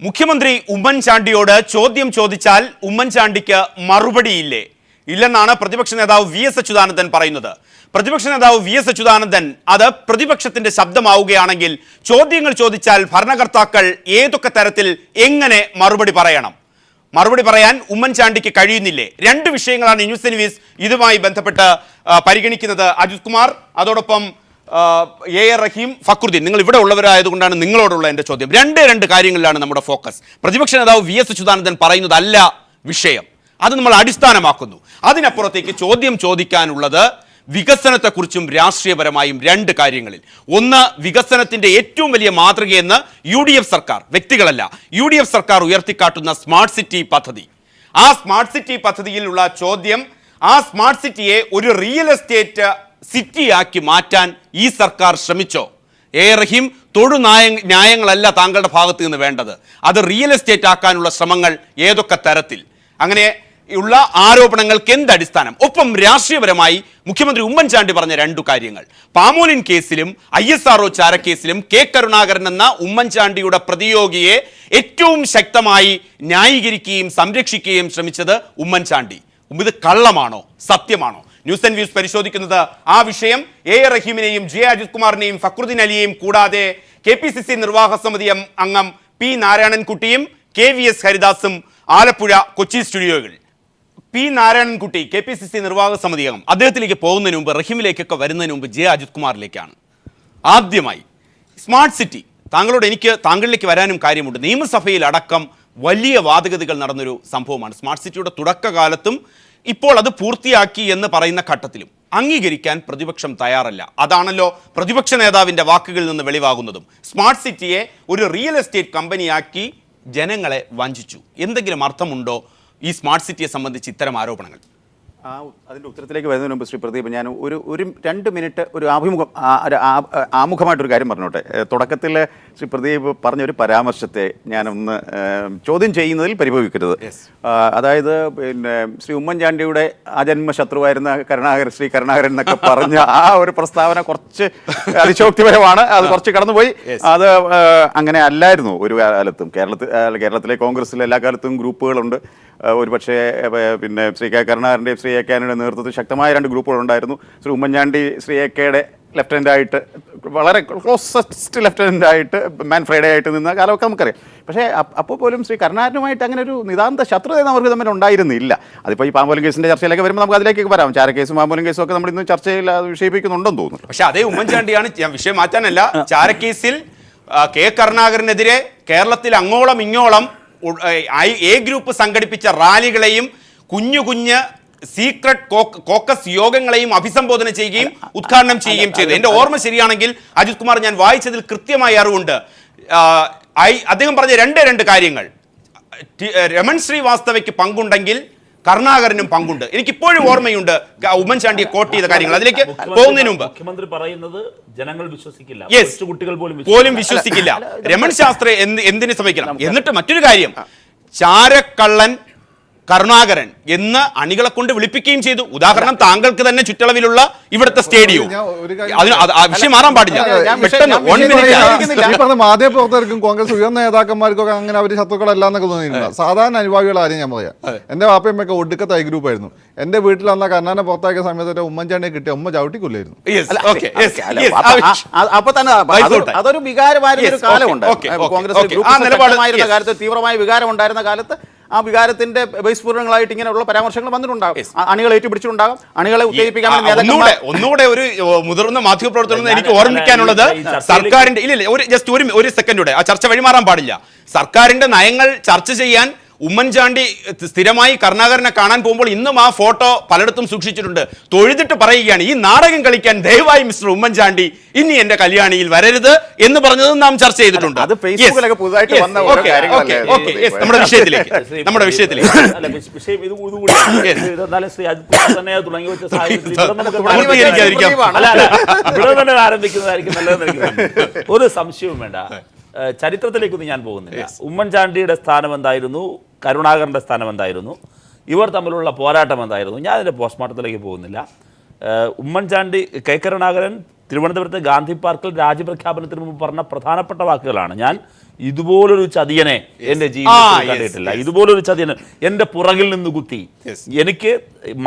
മുഖ്യമന്ത്രി ഉമ്മൻചാണ്ടിയോട് ചോദ്യം ചോദിച്ചാൽ ഉമ്മൻചാണ്ടിക്ക് മറുപടിയില്ലേ? ഇല്ലെന്നാണ് പ്രതിപക്ഷ നേതാവ് വി എസ് അച്യുതാനന്ദൻ പറയുന്നത്. പ്രതിപക്ഷ നേതാവ് വി എസ് അച്യുതാനന്ദൻ അത് പ്രതിപക്ഷത്തിന്റെ ശബ്ദമാവുകയാണെങ്കിൽ ചോദ്യങ്ങൾ ചോദിച്ചാൽ ഭരണകർത്താക്കൾ ഏതൊക്കെ തരത്തിൽ എങ്ങനെ മറുപടി പറയണം? മറുപടി പറയാൻ ഉമ്മൻചാണ്ടിക്ക് കഴിയുന്നില്ലേ? രണ്ട് വിഷയങ്ങളാണ് ന്യൂസ് സർവീസ് ഇതുമായി ബന്ധപ്പെട്ട് പരിഗണിക്കുന്നത്. അജിത് കുമാർ, അതോടൊപ്പം എ റഹീം, ഫക്രുദ്ദീൻ, നിങ്ങൾ ഇവിടെ ഉള്ളവരായതുകൊണ്ടാണ് നിങ്ങളോടുള്ള എൻ്റെ ചോദ്യം. രണ്ട് കാര്യങ്ങളിലാണ് നമ്മുടെ ഫോക്കസ്. പ്രതിപക്ഷ നേതാവ് വി എസ് അച്യുതാനന്ദൻ പറയുന്നതല്ല വിഷയം, അത് നമ്മൾ അടിസ്ഥാനമാക്കുന്നു. അതിനപ്പുറത്തേക്ക് ചോദ്യം ചോദിക്കാനുള്ളത് വികസനത്തെക്കുറിച്ചും രാഷ്ട്രീയപരമായും രണ്ട് കാര്യങ്ങളിൽ. ഒന്ന്, വികസനത്തിന്റെ ഏറ്റവും വലിയ മാതൃകയെന്ന് UDF സർക്കാർ, വ്യക്തികളല്ല, UDF സർക്കാർ ഉയർത്തിക്കാട്ടുന്ന സ്മാർട്ട് സിറ്റി പദ്ധതി. ആ സ്മാർട്ട് സിറ്റി പദ്ധതിയിലുള്ള ചോദ്യം, ആ സ്മാർട്ട് സിറ്റിയെ ഒരു റിയൽ എസ്റ്റേറ്റ് സിറ്റിയാക്കി മാറ്റാൻ ഈ സർക്കാർ ശ്രമിച്ചോ? എ റഹീം, ന്യായങ്ങളല്ല താങ്കളുടെ ഭാഗത്ത് നിന്ന് വേണ്ടത്, അത് റിയൽ എസ്റ്റേറ്റ് ആക്കാനുള്ള ശ്രമങ്ങൾ ഏതൊക്കെ തരത്തിൽ? അങ്ങനെ ഉള്ള ആരോപണങ്ങൾക്ക് എന്തടിസ്ഥാനം? ഒപ്പം രാഷ്ട്രീയപരമായി മുഖ്യമന്ത്രി ഉമ്മൻചാണ്ടി പറഞ്ഞ രണ്ടു കാര്യങ്ങൾ. പാമോലിൻ കേസിലും ISRO ചാരക്കേസിലും കെ കരുണാകരൻ എന്ന ഉമ്മൻചാണ്ടിയുടെ പ്രതിയോഗിയെ ഏറ്റവും ശക്തമായി ന്യായീകരിക്കുകയും സംരക്ഷിക്കുകയും ശ്രമിച്ചത് ഉമ്മൻചാണ്ടി. ഇത് കള്ളമാണോ സത്യമാണോ? ന്യൂസ് ആൻഡ് വ്യൂസ് പരിശോധിക്കുന്നത് ആ വിഷയം. എ റഹീമിനെയും ജെ അജിത് കുമാറിനെയും ഫക്രുദ്ദീൻ അലിയെയും കൂടാതെ KPCC നിർവാഹക സമിതി അംഗം P നാരായണൻകുട്ടിയും KVS ഹരിദാസും Alappuzha, Kochi സ്റ്റുഡിയോകളിൽ. P Narayanankutty KPCC നിർവാഹക സമിതി അംഗം, അദ്ദേഹത്തിലേക്ക് പോകുന്നതിന് മുമ്പ്, റഹീമിലേക്കൊക്കെ വരുന്നതിന് മുമ്പ് ജെ അജിത് കുമാറിലേക്കാണ്. ആദ്യമായി സ്മാർട്ട് സിറ്റി, താങ്കളിലേക്ക് വരാനും കാര്യമുണ്ട്. നിയമസഭയിൽ അടക്കം വലിയ വാദഗതികൾ നടന്നൊരു സംഭവമാണ് സ്മാർട്ട് സിറ്റിയുടെ തുടക്കകാലത്തും ഇപ്പോൾ അത് പൂർത്തിയാക്കി എന്ന് പറയുന്ന ഘട്ടത്തിലും അംഗീകരിക്കാൻ പ്രതിപക്ഷം തയ്യാറല്ല. അതാണല്ലോ പ്രതിപക്ഷ നേതാവിൻ്റെ വാക്കുകളിൽ നിന്ന് വെളിവാകുന്നതും. സ്മാർട്ട് സിറ്റിയെ ഒരു റിയൽ എസ്റ്റേറ്റ് കമ്പനിയാക്കി ജനങ്ങളെ വഞ്ചിച്ചു. എന്തെങ്കിലും അർത്ഥമുണ്ടോ ഈ സ്മാർട്ട് സിറ്റിയെ സംബന്ധിച്ച് ഇത്തരം ആരോപണങ്ങൾ? അതിൻ്റെ ഉത്തരത്തിലേക്ക് വരുന്നതിന് മുമ്പ് ശ്രീ പ്രദീപ്, ഞാൻ ഒരു 2 മിനിറ്റ് ഒരു ആമുഖമായിട്ടൊരു കാര്യം പറഞ്ഞോട്ടെ. തുടക്കത്തിൽ ശ്രീ പ്രദീപ് പറഞ്ഞൊരു പരാമർശത്തെ ഞാനൊന്ന് ചോദ്യം ചെയ്യുന്നതിൽ പരിഭവിക്കരുത്. അതായത് പിന്നെ ശ്രീ ഉമ്മൻചാണ്ടിയുടെ ആജന്മ ശത്രുവായിരുന്ന ശ്രീ കരുണാകരൻ എന്നൊക്കെ പറഞ്ഞ ആ ഒരു പ്രസ്താവന കുറച്ച് അതിശോക്തിപരമാണ്. അത് കുറച്ച് കടന്നുപോയി. അത് അങ്ങനെ അല്ലായിരുന്നു ഒരു കാലത്തും. കേരളത്തിലെ കോൺഗ്രസിലെ എല്ലാ കാലത്തും ഗ്രൂപ്പുകളുണ്ട്. ഒരുപക്ഷെ പിന്നെ ശ്രീ കെ കരുണാകരൻ്റെയും ശ്രീ AK ആന്റണിയുടെ നേതൃത്വത്തിൽ ശക്തമായ 2 ഗ്രൂപ്പുകളുണ്ടായിരുന്നു. ശ്രീ ഉമ്മൻചാണ്ടി ശ്രീ AKയുടെ ലെഫ്റ്റനൻ്റായിട്ട്, വളരെ ക്ലോസസ്റ്റ് ലെഫ്റ്റനൻ്റായിട്ട്, മാൻ ഫ്രൈഡേ ആയിട്ട് നിന്ന കാലമൊക്കെ നമുക്കറിയാം. പക്ഷേ അപ്പോൾ പോലും ശ്രീ കരുണാകരനുമായിട്ട് അങ്ങനെ ഒരു നിതാന്ത ശത്രുത അവർക്ക് തമ്മിൽ ഉണ്ടായിരുന്നില്ല. അതിപ്പോൾ ഈ പാമ്പോലിൻ കേസിൻ്റെ ചർച്ചയിലേക്ക് വരുമ്പോൾ നമുക്ക് അതിലേക്ക് വരാം. ചാരക്കേസും പാമ്പോലിൻ കേസും ഒക്കെ നമ്മൾ ഇന്ന് ചർച്ചയിൽ വിഷയിപ്പിക്കുന്നുണ്ടെന്ന് തോന്നുന്നു. പക്ഷേ അതേ ഉമ്മൻചാണ്ടിയാണ്, ഞാൻ വിഷയം മാറ്റാനല്ല, ചാരക്കേസിൽ കെ കരുണാകരനെതിരെ കേരളത്തിൽ അങ്ങോളം ഇങ്ങോളം A ഗ്രൂപ്പ് സംഘടിപ്പിച്ച റാലികളെയും കുഞ്ഞു സീക്രട്ട് കോക്കസ് യോഗങ്ങളെയും അഭിസംബോധന ചെയ്യുകയും ഉദ്ഘാടനം ചെയ്യുകയും ചെയ്തു. എൻ്റെ ഓർമ്മ ശരിയാണെങ്കിൽ അജിത് കുമാർ, ഞാൻ വായിച്ചതിൽ കൃത്യമായി അറിവുണ്ട്. അദ്ദേഹം പറഞ്ഞ രണ്ട് കാര്യങ്ങൾ, രമൺ ശ്രീവാസ്തവയ്ക്ക് പങ്കുണ്ടെങ്കിൽ കരുണാകരനും പങ്കുണ്ട്. എനിക്കിപ്പോഴും ഓർമ്മയുണ്ട് ഉമ്മൻചാണ്ടിയെ കോട്ട് ചെയ്ത കാര്യങ്ങൾ. അതിലേക്ക് പോകുന്നതിന് മുമ്പ് മുഖ്യമന്ത്രി പറയുന്നത് ജനങ്ങൾ വിശ്വസിക്കില്ല, കുട്ടികൾ പോലും വിശ്വസിക്കില്ല. രമൺ ശാസ്ത്രി എന്തിനു ശ്രമിക്കണം? എന്നിട്ട് മറ്റൊരു കാര്യം, ചാരക്കള്ളൻ കരുണാകരൻ എന്ന് അണികളെ കൊണ്ട് വിളിപ്പിക്കുകയും ചെയ്തു. ഉദാഹരണം, താങ്കൾക്ക് തന്നെ ചുറ്റളവിലുള്ള ഇവിടുത്തെ സ്റ്റേഡിയം. അതിന് വിഷയം മാറാൻ പാടില്ല. മാധ്യമപ്രവർത്തകർക്കും കോൺഗ്രസ് ഉയർന്ന നേതാക്കന്മാർക്കൊക്കെ അങ്ങനെ അവർ ശത്രുക്കളല്ല എന്നൊക്കെ തോന്നിയില്ല. സാധാരണ അനുഭാവികൾ ആരും ഞാൻ പറയാം. എൻ്റെ വാപ്പയമ്മയൊക്കെ ഒടുക്കത്തെ ഗ്രൂപ്പ് ആയിരുന്നു. എൻ്റെ വീട്ടിൽ വന്ന കർണാനെ പുറത്താക്കിയ സമയത്ത് ഉമ്മൻചാണ്ടിയെ കിട്ടിയ ഉമ്മ ചവിട്ടിക്കൊല്ലായിരുന്നു. അപ്പൊ തന്നെ അതൊരു വികാരമായിരുന്ന ഒരു കാലമുണ്ട്. കോൺഗ്രസ് കാലത്ത് തീവ്രമായ വികാരം ഉണ്ടായിരുന്ന കാലത്ത് ആ വികാരത്തിന്റെ ബഹിസ്ഫുരണങ്ങളായിട്ട് ഇങ്ങനെയുള്ള പരാമർശങ്ങൾ വന്നിട്ടുണ്ടാകും. അണികളെ ഏറ്റുപിടിച്ചിട്ടുണ്ടാകും. അണികളെ ഉത്തേജിപ്പിക്കാൻ ഒന്നുകൂടെ ഒരു മുതിർന്ന മാധ്യമപ്രവർത്തനം എനിക്ക് ഓർമ്മിക്കാനുള്ളത്, സർക്കാരിന്റെ ഒരു സെക്കൻഡ് ആ ചർച്ച വഴിമാറാൻ പാടില്ല. സർക്കാരിന്റെ നയങ്ങൾ ചർച്ച ചെയ്യാൻ ഉമ്മൻചാണ്ടി സ്ഥിരമായി കരുണാകരനെ കാണാൻ പോകുമ്പോൾ ഇന്നും ആ ഫോട്ടോ പലയിടത്തും സൂക്ഷിച്ചിട്ടുണ്ട്. തൊഴുതിട്ട് പറയുകയാണ്, ഈ നാടകം കളിക്കാൻ ദയവായി മിസ്റ്റർ ഉമ്മൻചാണ്ടി ഇനി എന്റെ കല്യാണിയിൽ വരരുത് എന്ന് പറഞ്ഞതും നാം ചർച്ച ചെയ്തിട്ടുണ്ട്. നമ്മുടെ വിഷയത്തിലേക്ക് ആരംഭിക്കുന്നതായിരിക്കും നല്ലതെന്ന് ഒരു സംശയവും വേണ്ട. ചരിത്രത്തിലേക്കൊന്നും ഞാൻ പോകുന്നില്ല. ഉമ്മൻചാണ്ടിയുടെ സ്ഥാനം എന്തായിരുന്നു, കരുണാകരൻ്റെ സ്ഥാനം എന്തായിരുന്നു, ഇവർ തമ്മിലുള്ള പോരാട്ടം എന്തായിരുന്നു, ഞാൻ അതിൻ്റെ പോസ്റ്റ്മോർട്ടത്തിലേക്ക് പോകുന്നില്ല. ഉമ്മൻചാണ്ടി, കെ കരുണാകരൻ തിരുവനന്തപുരത്തെ ഗാന്ധി പാർക്കിൽ രാജ്യപ്രഖ്യാപനത്തിന് മുമ്പ് പറഞ്ഞ പ്രധാനപ്പെട്ട വാക്കുകളാണ്. ഞാൻ ഇതുപോലൊരു ചതിയനെ എന്റെ ജീവിതത്തിൽ കണ്ടിട്ടില്ല. ഇതുപോലൊരു ചതിയനെ എന്റെ പുറകിൽ നിന്ന് കുത്തി. എനിക്ക്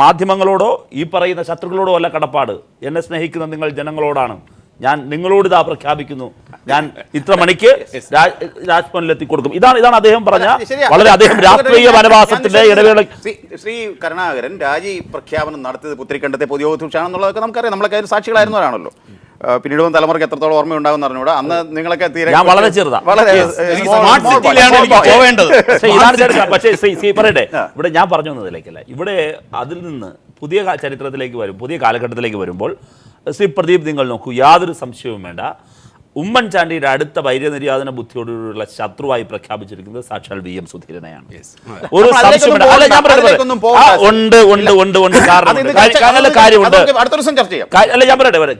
മാധ്യമങ്ങളോടോ ഈ പറയുന്ന ശത്രുക്കളോടോ അല്ല കടപ്പാട്. എന്നെ സ്നേഹിക്കുന്ന നിങ്ങൾ ജനങ്ങളോടാണ്. ഞാൻ നിങ്ങളോട് ഇതാ പ്രഖ്യാപിക്കുന്നു, ഞാൻ ഇത്ര മണിക്ക് രാജ്ഭവനിലെത്തി കൊടുക്കും. ഇതാണ് അദ്ദേഹം പറഞ്ഞ വളരെ അദ്ദേഹം രാഷ്ട്രീയ വനവാസത്തിന്റെ ഇടവേള. ശ്രീ കരുണാകരൻ രാജി പ്രഖ്യാപനം നടത്തിയത് പുത്തരിക്കണ്ടത്തെ പൊതുയോഗത്തിലാണെന്നുള്ളതൊക്കെ നമുക്കറിയാം. നമ്മളൊക്കെ അതിൽ സാക്ഷികളായിരുന്നവരാണല്ലോ. പിന്നീട് തലമുറയ്ക്ക് എത്രത്തോളം ഓർമ്മയുണ്ടാകും പറഞ്ഞൂടെ. അന്ന് നിങ്ങളൊക്കെ തീരെ ഞാൻ വളരെ ചെറുതാ, വളരെ പക്ഷേ പറയട്ടെ, ഇവിടെ ഞാൻ പറഞ്ഞു വന്നതിലേക്കല്ല, ഇവിടെ അതിൽ നിന്ന് പുതിയ ചരിത്രത്തിലേക്ക് വരും, പുതിയ കാലഘട്ടത്തിലേക്ക് വരുമ്പോൾ ശ്രീ പ്രദീപ് നിങ്ങൾ നോക്കൂ, യാതൊരു സംശയവും വേണ്ട, ഉമ്മൻചാണ്ടിയുടെ അടുത്ത വൈര്യനിര്യാതന ബുദ്ധിയോടുള്ള ശത്രുവായി പ്രഖ്യാപിച്ചിരിക്കുന്നത് സാക്ഷാൽ VM സുധീരനെയാണ്. ഒരു സംശയം അല്ല, ഞാൻ പറയട്ടെ,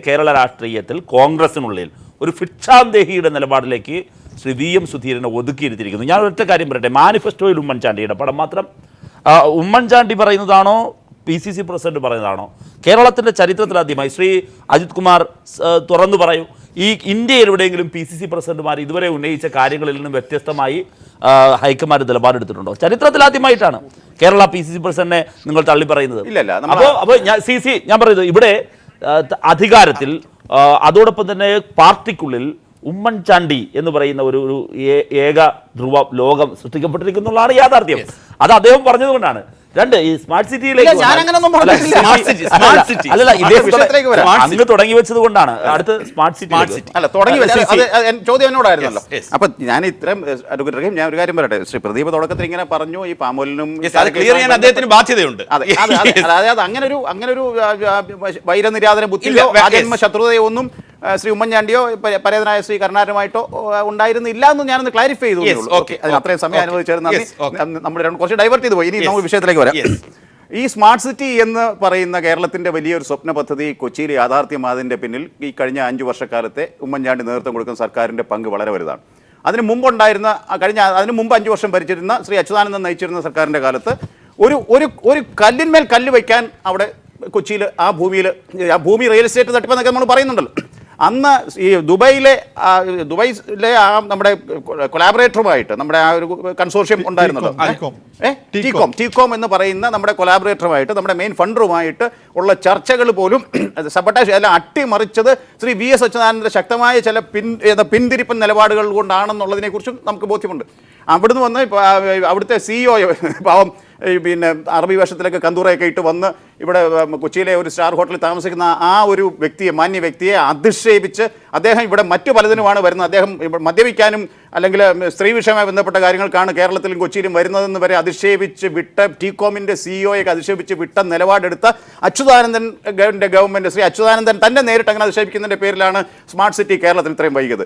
കേരള രാഷ്ട്രീയത്തിൽ കോൺഗ്രസിനുള്ളിൽ ഒരു ഭിക്ഷാന്തേഹിയുടെ നിലപാടിലേക്ക് ശ്രീ VM സുധീരനെ ഒതുക്കിയിരുത്തിയിരിക്കുന്നു. ഞാൻ ഒറ്റ കാര്യം പറയട്ടെ, മാനിഫെസ്റ്റോയിൽ ഉമ്മൻചാണ്ടിയുടെ പടം മാത്രം ഉമ്മൻചാണ്ടി പറയുന്നതാണോ PCC പ്രസിഡന്റ് പറയുന്നതാണോ? കേരളത്തിന്റെ ചരിത്രത്തിലാദ്യമായി ശ്രീ അജിത് കുമാർ തുറന്നു പറയൂ, ഈ ഇന്ത്യയിൽ എവിടെയെങ്കിലും PCC പ്രസിഡന്റുമാർ ഇതുവരെ ഉന്നയിച്ച കാര്യങ്ങളിൽ നിന്നും വ്യത്യസ്തമായി ഹൈക്കമാൻഡ് നിലപാടെടുത്തിട്ടുണ്ടോ? ചരിത്രത്തിലാദ്യമായിട്ടാണ് കേരള PCC പ്രസിഡന്റിനെ നിങ്ങൾ തള്ളി പറയുന്നത്. അപ്പോൾ ഞാൻ പറയുന്നത് ഇവിടെ അധികാരത്തിൽ അതോടൊപ്പം തന്നെ പാർട്ടിക്കുള്ളിൽ ഉമ്മൻചാണ്ടി എന്ന് പറയുന്ന ഒരു ഏക ധ്രുവ ലോകം സൃഷ്ടിക്കപ്പെട്ടിരിക്കുന്നുള്ളതാണ് യാഥാർത്ഥ്യം. അത് അദ്ദേഹം പറഞ്ഞതുകൊണ്ടാണ്. രണ്ട്, ഈ സ്മാർട്ട് സിറ്റിയിലേക്ക് അങ്ങ് തുടങ്ങി വെച്ചത് കൊണ്ടാണ് അടുത്ത് സ്മാർട്ട് സിറ്റി ചോദ്യം എന്നോടായിരുന്നല്ലോ. അപ്പൊ ഞാൻ ഇത്രയും ഞാൻ ഒരു കാര്യം പറയട്ടെ, ശ്രീ പ്രദീപ് തുടക്കത്തിൽ ഇങ്ങനെ പറഞ്ഞു ഈ പാമോലിനും അദ്ദേഹത്തിന് ബാധ്യതയുണ്ട്. അതായത് അങ്ങനൊരു വൈരനിര്യാതന ബുദ്ധിയോ ആജന്മ ശത്രുതയോ ഒന്നും ശ്രീ ഉമ്മൻചാണ്ടിയോ പരേതനായ ശ്രീ കരുണാകരനുമായിട്ടോ ഉണ്ടായിരുന്നില്ല എന്ന് ഞാനൊന്ന് ക്ലാരിഫൈ ചെയ്തു. അത്രയും സമയം അനുവദിച്ചിരുന്ന നമ്മൾ കുറച്ച് ഡൈവേർട്ട് ചെയ്തു പോയി. ഇനി നമ്മൾ വിഷയത്തിലേക്ക് വരാം. ഈ സ്മാർട്ട് സിറ്റി എന്ന് പറയുന്ന കേരളത്തിന്റെ വലിയൊരു സ്വപ്ന പദ്ധതി കൊച്ചിയിൽ യാഥാർത്ഥ്യമായതിന്റെ പിന്നിൽ ഈ കഴിഞ്ഞ 5 വർഷക്കാലത്തെ ഉമ്മൻചാണ്ടി നേതൃത്വം കൊടുക്കുന്ന സർക്കാരിന്റെ പങ്ക് വളരെ വലുതാണ്. അതിന് മുമ്പ് 5 വർഷം ഭരിച്ചിരുന്ന ശ്രീ അച്യുതാനന്ദൻ നയിച്ചിരുന്ന സർക്കാരിന്റെ കാലത്ത് ഒരു കല്ലിന്മേൽ കല്ല് വയ്ക്കാൻ അവിടെ കൊച്ചിയിൽ ആ ഭൂമി റിയൽ എസ്റ്റേറ്റ് തട്ടിപ്പെന്നൊക്കെ നമ്മൾ പറയുന്നുണ്ടല്ലോ. അന്ന് ഈ ദുബൈയിലെ നമ്മുടെ കൊലാബറേറ്ററുമായിട്ട് നമ്മുടെ ആ ഒരു കൺസോർഷ്യം ഉണ്ടായിരുന്നല്ലോ, ടീകോം എന്ന് പറയുന്ന നമ്മുടെ കൊലാബറേറ്ററുമായിട്ട് നമ്മുടെ മെയിൻ ഫണ്ടറുമായിട്ട് ഉള്ള ചർച്ചകൾ പോലും സബട്ടാഷ് എല്ലാം അട്ടിമറിച്ചത് ശ്രീ VS അച്യുതാനന്ദന്റെ ശക്തമായ ചില പിന്തിരിപ്പൻ നിലപാടുകൾ കൊണ്ടാണെന്നുള്ളതിനെ കുറിച്ചും നമുക്ക് ബോധ്യമുണ്ട്. അവിടുന്ന് വന്ന് അവിടുത്തെ CEO പാവം പിന്നെ അറബി വേഷത്തിലൊക്കെ കന്തൂറയൊക്കെ ഇട്ട് വന്ന് ഇവിടെ കൊച്ചിയിലെ ഒരു സ്റ്റാർ ഹോട്ടലിൽ താമസിക്കുന്ന ആ ഒരു മാന്യ വ്യക്തിയെ അധിക്ഷേപിച്ച് അദ്ദേഹം ഇവിടെ മറ്റു പലതിനുമാണ് വരുന്നത്, അദ്ദേഹം മദ്യപിക്കാനും അല്ലെങ്കിൽ സ്ത്രീ വിഷയവുമായി ബന്ധപ്പെട്ട കാര്യങ്ങൾക്കാണ് കേരളത്തിലും കൊച്ചിയിലും വരുന്നതെന്ന് വരെ അധിക്ഷേപിച്ച് വിട്ട ടീകോമിൻ്റെ CEOയൊക്കെ അധിക്ഷേപിച്ച് വിട്ട നിലപാടെടുത്ത അച്യുതാനന്ദൻ്റെ ഗവൺമെൻറ് ശ്രീ അച്യുതാനന്ദൻ തന്നെ നേരിട്ട് അങ്ങനെ അധിക്ഷേപിക്കുന്നതിൻ്റെ പേരിലാണ് സ്മാർട്ട് സിറ്റി കേരളത്തിൽ ഇത്രയും വൈകിയത്.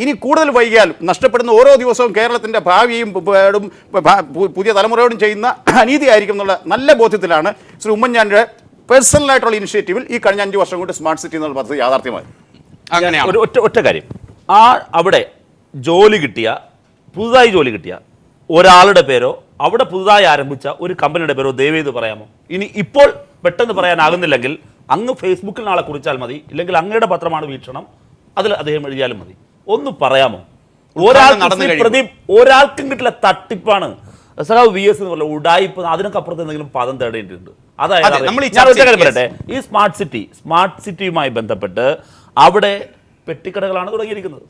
ഇനി കൂടുതൽ വൈകിയാൽ നഷ്ടപ്പെടുന്ന ഓരോ ദിവസവും കേരളത്തിൻ്റെ ഭാവിയും പുതിയ തലമുറയോടും ചെയ്യുന്ന അനീതിയായിരിക്കും എന്നുള്ള നല്ല ബോധ്യത്തിലാണ് ശ്രീ ഉമ്മൻചാണ്ടിയുടെ പേഴ്സണലായിട്ടുള്ള ഇനിഷ്യേറ്റീവിൽ ഈ കഴിഞ്ഞ 5 വർഷം കൊണ്ട് സ്മാർട്ട് സിറ്റി എന്നുള്ള പദ്ധതി യാഥാർത്ഥ്യമായി. അങ്ങനെയാണ് ഒറ്റ കാര്യം, അവിടെ പുതുതായി ജോലി കിട്ടിയ ഒരാളുടെ പേരോ അവിടെ പുതുതായി ആരംഭിച്ച ഒരു കമ്പനിയുടെ പേരോ ദയവേത് പറയാമോ? ഇപ്പോൾ പെട്ടെന്ന് പറയാനാകുന്നില്ലെങ്കിൽ അങ്ങ് ഫേസ്ബുക്കിൽ നാളെ കുറിച്ചാൽ മതി, ഇല്ലെങ്കിൽ അങ്ങയുടെ പത്രമാണ് വീക്ഷണം, അതിൽ അദ്ദേഹം എഴുതിയാലും മതി. ഒന്ന് പറയാമോ? ഒരാൾക്കും കിട്ടില്ല, തട്ടിപ്പാണ്. സഖാവ് VS എന്ന് പറഞ്ഞ ഉഡായിപ്പ്, അതിനൊക്കെ അപ്പുറത്ത് എന്തെങ്കിലും പദം തേടേണ്ടിയിട്ടുണ്ട്. അതായത് പറയട്ടെ, ഈ സ്മാർട്ട് സിറ്റിയുമായി ബന്ധപ്പെട്ട് അവിടെ പെട്ടിക്കടകളാണ് തുടങ്ങിയിരിക്കുന്നത്.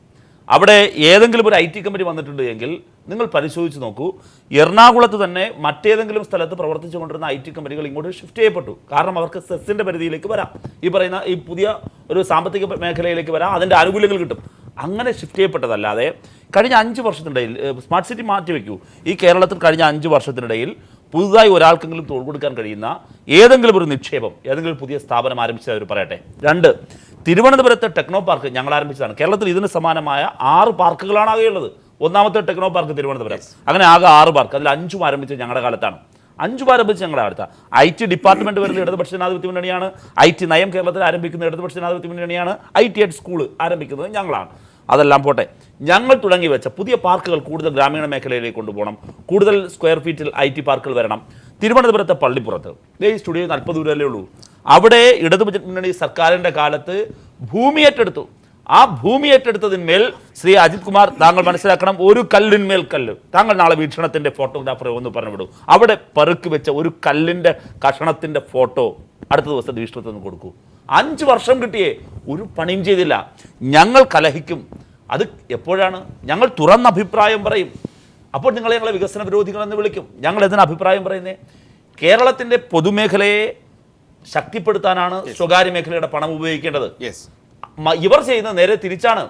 അവിടെ ഏതെങ്കിലും ഒരു IT കമ്പനി വന്നിട്ടുണ്ട് എങ്കിൽ നിങ്ങൾ പരിശോധിച്ച് നോക്കൂ, എറണാകുളത്ത് തന്നെ മറ്റേതെങ്കിലും സ്ഥലത്ത് പ്രവർത്തിച്ചു കൊണ്ടിരുന്ന IT കമ്പനികൾ ഇങ്ങോട്ട് ഷിഫ്റ്റ് ചെയ്യപ്പെട്ടു. കാരണം അവർക്ക് സെസ്സിൻ്റെ പരിധിയിലേക്ക് വരാം, ഈ പുതിയ ഒരു സാമ്പത്തിക മേഖലയിലേക്ക് വരാം, അതിൻ്റെ ആനുകൂല്യങ്ങൾ കിട്ടും. അങ്ങനെ ഷിഫ്റ്റ് ചെയ്യപ്പെട്ടതല്ലാതെ കഴിഞ്ഞ 5 വർഷത്തിനിടയിൽ സ്മാർട്ട് സിറ്റി മാറ്റിവെക്കൂ, ഈ കേരളത്തിൽ കഴിഞ്ഞ 5 വർഷത്തിനിടയിൽ പുതുതായി ഒരാൾക്കെങ്കിലും തോൾ കൊടുക്കാൻ കഴിയുന്ന ഏതെങ്കിലും ഒരു നിക്ഷേപം, ഏതെങ്കിലും പുതിയ സ്ഥാപനം ആരംഭിച്ചവർ പറയട്ടെ. 2, തിരുവനന്തപുരത്തെ ടെക്നോ പാർക്ക് ഞങ്ങൾ ആരംഭിച്ചതാണ്. കേരളത്തിൽ ഇതിന് സമാനമായ 6 പാർക്കുകളാണ് ആകെയുള്ളത്. ഒന്നാമത്തെ ടെക്നോ പാർക്ക് തിരുവനന്തപുരം, അങ്ങനെ ആകെ 6 പാർക്ക്, അതിൽ 5 ആരംഭിച്ചത് ഞങ്ങളുടെ കാലത്താണ്. 5 ആരംഭിച്ച് ഞങ്ങളുടെ കാലത്താണ്. IT ഡിപ്പാർട്ട്മെന്റ് വരുന്ന ഇടതുപക്ഷ ജനാധിപത്യ മുന്നണിയാണ്, IT നയം കേരളത്തിൽ ആരംഭിക്കുന്ന ഇടതുപക്ഷ ജനാധിപത്യ മുന്നണിയാണ്, IT എഡ് സ്കൂൾ ആരംഭിക്കുന്നത് ഞങ്ങളാണ്. അതെല്ലാം പോട്ടെ, ഞങ്ങൾ തുടങ്ങി വെച്ച പുതിയ പാർക്കുകൾ കൂടുതൽ ഗ്രാമീണ മേഖലയിലേക്ക് കൊണ്ടുപോകണം, കൂടുതൽ സ്ക്വയർ ഫീറ്റിൽ IT പാർക്കുകൾ വരണം. തിരുവനന്തപുരത്തെ പള്ളിപ്പുറത്ത് ഈ സ്റ്റുഡിയോ 40 ദൂരമല്ലേ ഉള്ളൂ, അവിടെ ഇടതുപക്ഷ മുന്നണി സർക്കാരിൻ്റെ കാലത്ത് ഭൂമി ഏറ്റെടുത്തു. ആ ഭൂമി ഏറ്റെടുത്തതിന്മേൽ ശ്രീ അജിത് കുമാർ താങ്കൾ മനസ്സിലാക്കണം, ഒരു കല്ലിന്മേൽ കല്ല്. താങ്കൾ നാളെ വീക്ഷണത്തിന്റെ ഫോട്ടോഗ്രാഫറെ ഒന്ന് പറഞ്ഞു വിടും, അവിടെ പെറുക്കി വെച്ച ഒരു കല്ലിന്റെ കഷണത്തിന്റെ ഫോട്ടോ അടുത്ത ദിവസം വീക്ഷണത്തിൽ നിന്ന് കൊടുക്കൂ. 5 വർഷം കിട്ടിയേ ഒരു പണിയും ചെയ്തില്ല. ഞങ്ങൾ കലഹിക്കും, അത് എപ്പോഴാണ്? ഞങ്ങൾ തുറന്ന അഭിപ്രായം പറയും. അപ്പോൾ ഞങ്ങളെ വികസന വിരോധികളെന്ന് വിളിക്കും. ഞങ്ങൾ എന്തിനാ അഭിപ്രായം പറയുന്നത്? കേരളത്തിൻ്റെ പൊതുമേഖലയെ ശക്തിപ്പെടുത്താനാണ് സ്വകാര്യ മേഖലയുടെ പണം ഉപയോഗിക്കേണ്ടത്. ഇവർ ചെയ്യുന്നത് നേരെ തിരിച്ചാണ്.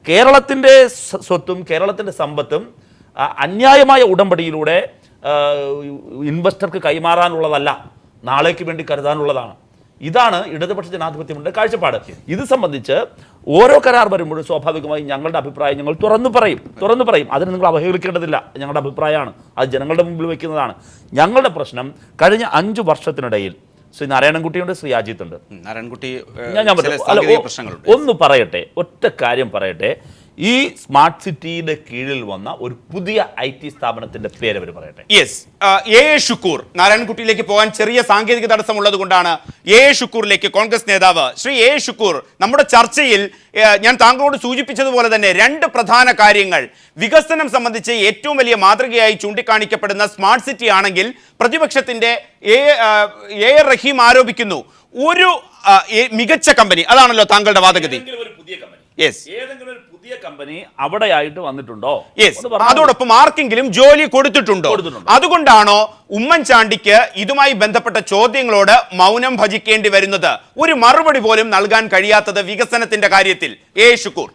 കേരളത്തിൻ്റെ സ്വത്തും കേരളത്തിൻ്റെ സമ്പത്തും അന്യായമായ ഉടമ്പടിയിലൂടെ ഇൻവെസ്റ്റർക്ക് കൈമാറാനുള്ളതല്ല, നാളേക്ക് വേണ്ടി കരുതാനുള്ളതാണ്. ഇതാണ് ഇടതുപക്ഷ ജനാധിപത്യമുണ്ട് കാഴ്ചപ്പാട്. ഇത് സംബന്ധിച്ച് ഓരോ കരാർ വരുമ്പോഴും സ്വാഭാവികമായും ഞങ്ങളുടെ അഭിപ്രായം ഞങ്ങൾ തുറന്നു പറയും. അതിന് നിങ്ങൾ അവഹേളിക്കേണ്ടതില്ല. ഞങ്ങളുടെ അഭിപ്രായമാണ്, അത് ജനങ്ങളുടെ മുമ്പിൽ വയ്ക്കുന്നതാണ്. ഞങ്ങളുടെ പ്രശ്നം കഴിഞ്ഞ 5 വർഷത്തിനിടയിൽ ശ്രീ നാരായണൻകുട്ടിയുണ്ട്, ശ്രീ അജിത്ത് ഉണ്ട്. നാരായണൻകുട്ടി ഒന്ന് പറയട്ടെ, ഒറ്റ കാര്യം പറയട്ടെ. ഈ സ്മാർട്ട് സിറ്റിയുടെ കീഴിൽ വന്ന ഒരു പുതിയ IT സ്ഥാപനത്തിന്റെ പേര് അവർ പറയട്ടെ. Yes, A Shukkur. നാരായണൻകുട്ടിയിലേക്ക് പോകാൻ ചെറിയ സാങ്കേതിക തടസ്സമുള്ളത് കൊണ്ടാണ് എ ഷുക്കൂറിലേക്ക് കോൺഗ്രസ് നേതാവ് ശ്രീ എ ഷുക്കൂർ. നമ്മുടെ ചർച്ചയിൽ ഞാൻ താങ്കളോട് സൂചിപ്പിച്ചതുപോലെ തന്നെ 2 പ്രധാന കാര്യങ്ങൾ വികസനം സംബന്ധിച്ച് ഏറ്റവും വലിയ മാതൃകയായി ചൂണ്ടിക്കാണിക്കപ്പെടുന്ന സ്മാർട്ട് സിറ്റി ആണെങ്കിൽ പ്രതിപക്ഷത്തിന്റെ എ റഹീം ആരോപിക്കുന്നു ഒരു മികച്ച കമ്പനി. അതാണല്ലോ താങ്കളുടെ വാദഗതി. ഏതെങ്കിലും ഒരു പുതിയ കമ്പനി അവിടെയായിട്ട് വന്നിട്ടുണ്ടോ? അതോടൊപ്പം ആർക്കെങ്കിലും ജോലി കൊടുത്തിട്ടുണ്ടോ? അതുകൊണ്ടാണോ ഉമ്മൻചാണ്ടിക്ക് ഇതുമായി ബന്ധപ്പെട്ട ചോദ്യങ്ങളോട് മൗനം ഭജിക്കേണ്ടി വരുന്നത്, ഒരു മറുപടി പോലും നൽകാൻ കഴിയാത്തത് വികസനത്തിന്റെ കാര്യത്തിൽ? എ ഷുക്കൂർ,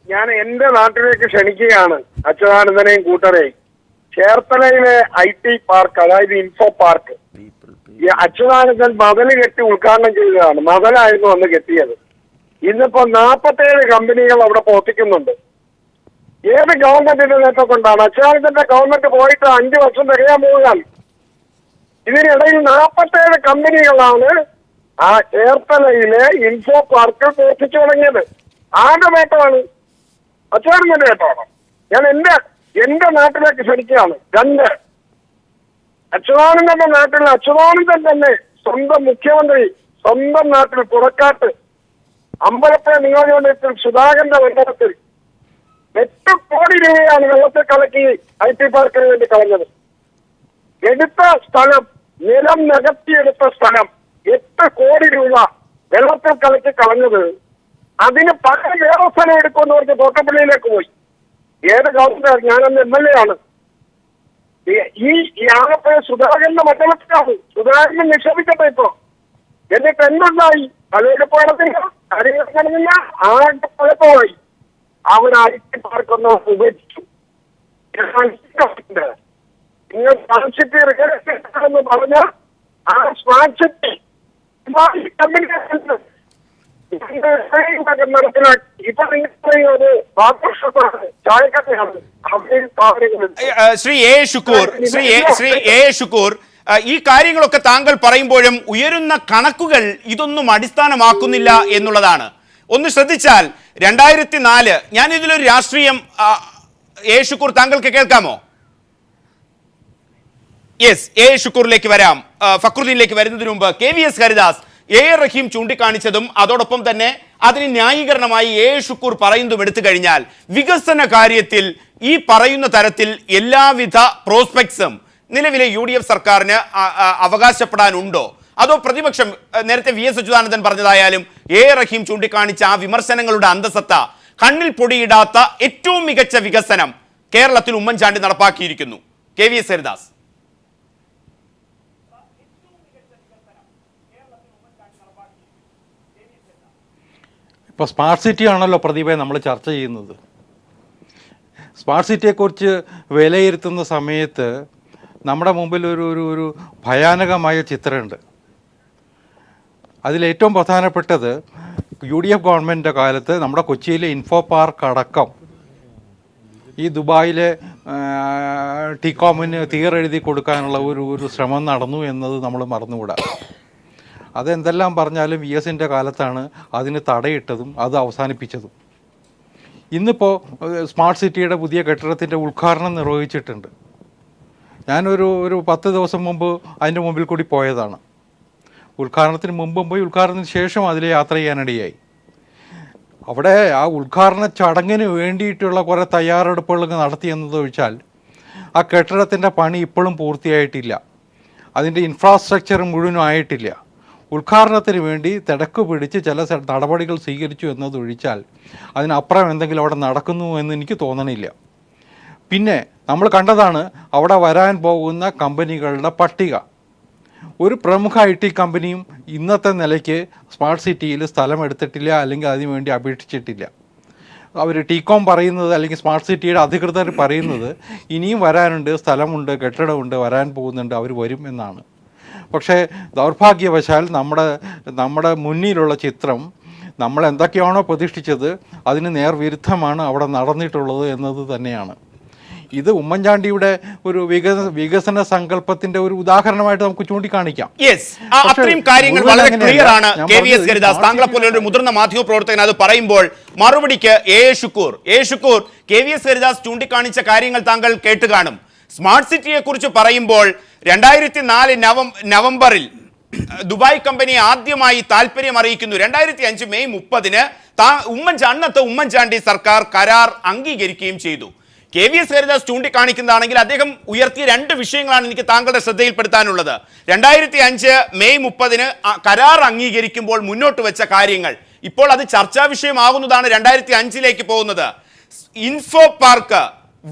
ഞാൻ എന്റെ നാട്ടിലേക്ക് ക്ഷണിക്കുകയാണ് അച്യുതാനന്ദനെയും കൂട്ടരെയും. ചേർത്തലയിലെ IT പാർക്ക്, അതായത് ഇൻഫോ പാർക്ക്, ഈ അച്യുതാനന്ദൻ മതല് കെട്ടി ഉദ്ഘാടനം ചെയ്തതാണ്. മതലായിരുന്നു അന്ന് കെട്ടിയത്. ഇന്നിപ്പോ 47 കമ്പനികൾ അവിടെ പ്രവർത്തിക്കുന്നുണ്ട്. ഏത് ഗവൺമെന്റിന്റെ നേതൃത്വം കൊണ്ടാണ്? അച്യുതാനന്ദന്റെ ഗവൺമെന്റ് പോയിട്ട് 5 വർഷം തികയാൻ പോവുകയാണ്. ഇതിനിടയിൽ 47 കമ്പനികളാണ് ആ ചേർത്തലയിലെ ഇൻഫോ പാർക്കിൽ പ്രവർത്തിച്ചു തുടങ്ങിയത്. ആരുടെ നേട്ടമാണ്? അച്യുതാനന്ദന്റെ നേട്ടമാണ്. ഞാൻ എന്റെ നാട്ടിലേക്ക് ക്ഷണിക്കുകയാണ്. 2, അച്യുതാനന്ദന്റെ നാട്ടിൽ അച്യുതാനന്ദൻ തന്നെ സ്വന്തം മുഖ്യമന്ത്രി സ്വന്തം നാട്ടിൽ പുറക്കാട്ട് അമ്പലപ്പുഴ നിയോജകമണ്ഡലത്തിൽ സുധാകരന്റെ മണ്ഡലത്തിൽ 8 കോടി രൂപയാണ് വെള്ളത്തിൽ കലക്കി IT പാർക്കിന് വേണ്ടി കളഞ്ഞത്. എടുത്ത സ്ഥലം, നിലം നികത്തിയെടുത്ത സ്ഥലം 8 കോടി രൂപ വെള്ളത്തിൽ കലക്കി കളഞ്ഞത്. അതിന് പകരം വേറെ സ്ഥലം എടുക്കുമെന്ന് പറഞ്ഞ് തോട്ടപ്പള്ളിയിലേക്ക് പോയി. ഏത് ഗവൺമെന്റ്? ഞാനന്ന് MLA ആണ്. ഈ ആലപ്പുഴ സുധാകരന്റെ മണ്ഡലത്തിലാണ്. സുധാകരനെ നിക്ഷേപിക്കട്ടെ ഇപ്പോ. എന്നിട്ട് എന്തുണ്ടായി? തലയെടുപ്പ് നടന്നില്ല, കാര്യങ്ങൾ ആരുടെ കുഴപ്പമായി. അവിടെ IT പാർക്കൊന്ന് ഉപേക്ഷിച്ചു. നിങ്ങൾ സ്മാർട്ട് സിറ്റി എന്ന് പറഞ്ഞ ആ സ്മാർട്ട് സിറ്റി നടപ്പിലാക്കി. ഇപ്പൊ നിങ്ങൾ ഒരു ബാർബർഷോപ്പാണ്, ചായക്കടയാണ്, ശ്രീ എ ഷുക്കൂർ, ഈ കാര്യങ്ങളൊക്കെ താങ്കൾ പറയുമ്പോഴും ഉയരുന്ന കണക്കുകൾ ഇതൊന്നും അടിസ്ഥാനമാക്കുന്നില്ല എന്നുള്ളതാണ്. ഒന്ന് ശ്രദ്ധിച്ചാൽ 2004, ഞാൻ ഇതിലൊരു രാഷ്ട്രീയം, എ ഷുക്കൂർ താങ്കൾക്ക് കേൾക്കാമോ? യെസ്, എ ഷുക്കൂറിലേക്ക് വരാം. ഫക്രുദ്ദീനിലേക്ക് വരുന്നതിന് മുമ്പ് KVS ഹരിദാസ് എ റഹീം ചൂണ്ടിക്കാണിച്ചതും അതോടൊപ്പം തന്നെ അതിന് ന്യായീകരണമായി എ ഷുക്കൂർ പറയുന്നതും എടുത്തു കഴിഞ്ഞാൽ വികസന കാര്യത്തിൽ ഈ പറയുന്ന തരത്തിൽ എല്ലാവിധ പ്രോസ്പെക്ട്സും നിലവിലെ UDF സർക്കാരിന് അവകാശപ്പെടാനുണ്ടോ? അതോ പ്രതിപക്ഷം നേരത്തെ VS അച്യുതാനന്ദൻ പറഞ്ഞതായാലും എ റഹീം ചൂണ്ടിക്കാണിച്ച ആ വിമർശനങ്ങളുടെ അന്തസത്ത കണ്ണിൽ പൊടിയിടാത്ത ഏറ്റവും മികച്ച വികസനം കേരളത്തിൽ ഉമ്മൻചാണ്ടി നടപ്പാക്കിയിരിക്കുന്നു? KVS ഹരിദാസ്. ഇപ്പോൾ സ്മാർട്ട് സിറ്റി ആണല്ലോ പ്രദീപെ നമ്മൾ ചർച്ച ചെയ്യുന്നത്. സ്മാർട്ട് സിറ്റിയെക്കുറിച്ച് വിലയിരുത്തുന്ന സമയത്ത് നമ്മുടെ മുമ്പിൽ ഒരു ഭയാനകമായ ചിത്രമുണ്ട്. അതിലേറ്റവും പ്രധാനപ്പെട്ടത് UDF ഗവൺമെൻറ്റിൻ്റെ കാലത്ത് നമ്മുടെ കൊച്ചിയിലെ ഇൻഫോ പാർക്ക് അടക്കം ഈ ദുബായിലെ ടികോമിന് തീരെഴുതി കൊടുക്കാനുള്ള ഒരു ശ്രമം നടന്നു എന്നത് നമ്മൾ മറന്നുകൂടാ. അതെന്തെല്ലാം പറഞ്ഞാലും VSൻ്റെ കാലത്താണ് അതിന് തടയിട്ടതും അത് അവസാനിപ്പിച്ചതും. ഇന്നിപ്പോൾ സ്മാർട്ട് സിറ്റിയുടെ പുതിയ കെട്ടിടത്തിൻ്റെ ഉദ്ഘാടനം നിർവഹിച്ചിട്ടുണ്ട്. ഞാനൊരു 10 ദിവസം മുമ്പ് അതിൻ്റെ മുമ്പിൽ കൂടി പോയതാണ്. ഉദ്ഘാടനത്തിന് മുമ്പും പോയി, ഉദ്ഘാടനത്തിന് ശേഷം അതിൽ യാത്ര ചെയ്യാനിടയായി. അവിടെ ആ ഉദ്ഘാടന ചടങ്ങിന് വേണ്ടിയിട്ടുള്ള കുറേ തയ്യാറെടുപ്പുകൾ നടത്തിയെന്നതൊഴിച്ചാൽ ആ കെട്ടിടത്തിൻ്റെ പണി ഇപ്പോഴും പൂർത്തിയായിട്ടില്ല. അതിൻ്റെ ഇൻഫ്രാസ്ട്രക്ചർ മുഴുവനും ആയിട്ടില്ല. ഉദ്ഘാടനത്തിന് വേണ്ടി തിടക്ക് പിടിച്ച് ചില നടപടികൾ സ്വീകരിച്ചു എന്നതൊഴിച്ചാൽ അതിനപ്പുറം എന്തെങ്കിലും അവിടെ നടക്കുന്നു എന്ന് എനിക്ക് തോന്നണില്ല. പിന്നെ നമ്മൾ കണ്ടതാണ് അവിടെ വരാൻ പോകുന്ന കമ്പനികളുടെ പട്ടിക. ഒരു പ്രമുഖ IT കമ്പനിയും ഇന്നത്തെ നിലയ്ക്ക് സ്മാർട്ട് സിറ്റിയിൽ സ്ഥലം എടുത്തിട്ടില്ല, അല്ലെങ്കിൽ അതിനു വേണ്ടി അപേക്ഷിച്ചിട്ടില്ല. അവർ ടീകോം പറയുന്നത്, അല്ലെങ്കിൽ സ്മാർട്ട് സിറ്റിയുടെ അധികൃതർ പറയുന്നത് ഇനിയും വരാനുണ്ട്, സ്ഥലമുണ്ട്, കെട്ടിടമുണ്ട്, വരാൻ പോകുന്നുണ്ട്, അവർ വരും എന്നാണ്. പക്ഷേ ദൗർഭാഗ്യവശാൽ നമ്മുടെ മുന്നിലുള്ള ചിത്രം നമ്മൾ എന്തൊക്കെയാണോ പ്രതീക്ഷിച്ചത് അതിന് നേർവിരുദ്ധമാണ് അവിടെ നടന്നിട്ടുള്ളത് എന്നത് തന്നെയാണ്. ഇത് ഉമ്മൻചാണ്ടിയുടെ ഒരു വികസന സങ്കല്പത്തിന്റെ ഒരു ഉദാഹരണമായിട്ട് നമുക്ക് ചൂണ്ടിക്കാണിക്കാം. അത്രയും കാര്യങ്ങൾ വളരെ ക്ലിയർ ആണ്. KVS ഹരിദാസ്, താങ്കളെ പോലെ ഒരു മുതിർന്ന മാധ്യമ പ്രവർത്തകൻ അത് പറയുമ്പോൾ മറുപടിക്ക് ഷുക്കൂർ, KVS ഹരിദാസ് ചൂണ്ടിക്കാണിച്ച കാര്യങ്ങൾ താങ്കൾ കേട്ട് കാണും. സ്മാർട്ട് സിറ്റിയെ കുറിച്ച് പറയുമ്പോൾ 2004 നവംബറിൽ ദുബായ് കമ്പനി ആദ്യമായി താല്പര്യം അറിയിക്കുന്നു. 2005 മെയ് 30-ന് അന്നത്തെ ഉമ്മൻചാണ്ടി സർക്കാർ കരാർ അംഗീകരിക്കുകയും ചെയ്തു. KVS ഹരിദാസ് ചൂണ്ടിക്കാണിക്കുന്നതാണെങ്കിൽ അദ്ദേഹം ഉയർത്തിയ 2 വിഷയങ്ങളാണ് എനിക്ക് താങ്കളുടെ ശ്രദ്ധയിൽപ്പെടുത്താനുള്ളത്. 2005 മെയ് 30-ന് കരാർ അംഗീകരിക്കുമ്പോൾ മുന്നോട്ട് വെച്ച കാര്യങ്ങൾ ഇപ്പോൾ അത് ചർച്ചാ വിഷയമാകുന്നതാണ്. 2005-ലേക്ക് പോകുന്നത് ഇൻഫോ പാർക്ക്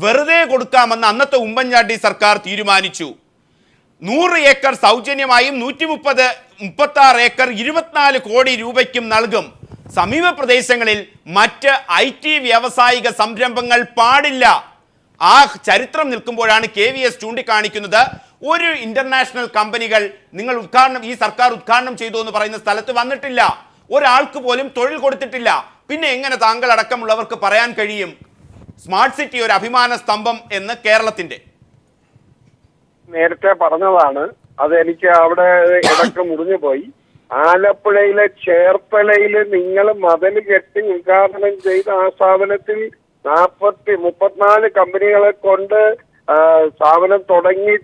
വെറുതെ കൊടുക്കാമെന്ന് അന്നത്തെ ഉമ്മൻചാണ്ടി സർക്കാർ തീരുമാനിച്ചു. 100 ഏക്കർ സൗജന്യമായും 136 ഏക്കർ 24 കോടി രൂപയ്ക്കും നൽകും. സമീപ പ്രദേശങ്ങളിൽ മറ്റ് IT വ്യാവസായിക സംരംഭങ്ങൾ പാടില്ല. ആ ചരിത്രം നിൽക്കുമ്പോഴാണ് KVS ചൂണ്ടിക്കാണിക്കുന്നത് ഒരു ഇന്റർനാഷണൽ കമ്പനികൾ ഈ സർക്കാർ ഉദ്ഘാടനം ചെയ്തു എന്ന് പറയുന്ന സ്ഥലത്ത് വന്നിട്ടില്ല, ഒരാൾക്ക് പോലും തൊഴിൽ കൊടുത്തിട്ടില്ല. പിന്നെ എങ്ങനെ താങ്കൾ അടക്കമുള്ളവർക്ക് പറയാൻ കഴിയും സ്മാർട്ട് സിറ്റി ഒരു അഭിമാന സ്തംഭം എന്ന് കേരളത്തിന്റെ? നേരത്തെ പറഞ്ഞതാണ്, അത് എനിക്ക് അവിടെ ഇടക്ക് മുറിഞ്ഞു പോയി. ആലപ്പുഴയിലെ ചേർത്തലയില് നിങ്ങൾ മതിൽ കെട്ടി ഉദ്ഘാടനം ചെയ്ത ആ സ്ഥാപനത്തിൽ 34 കമ്പനികളെ കൊണ്ട് സ്ഥാപനം തുടങ്ങി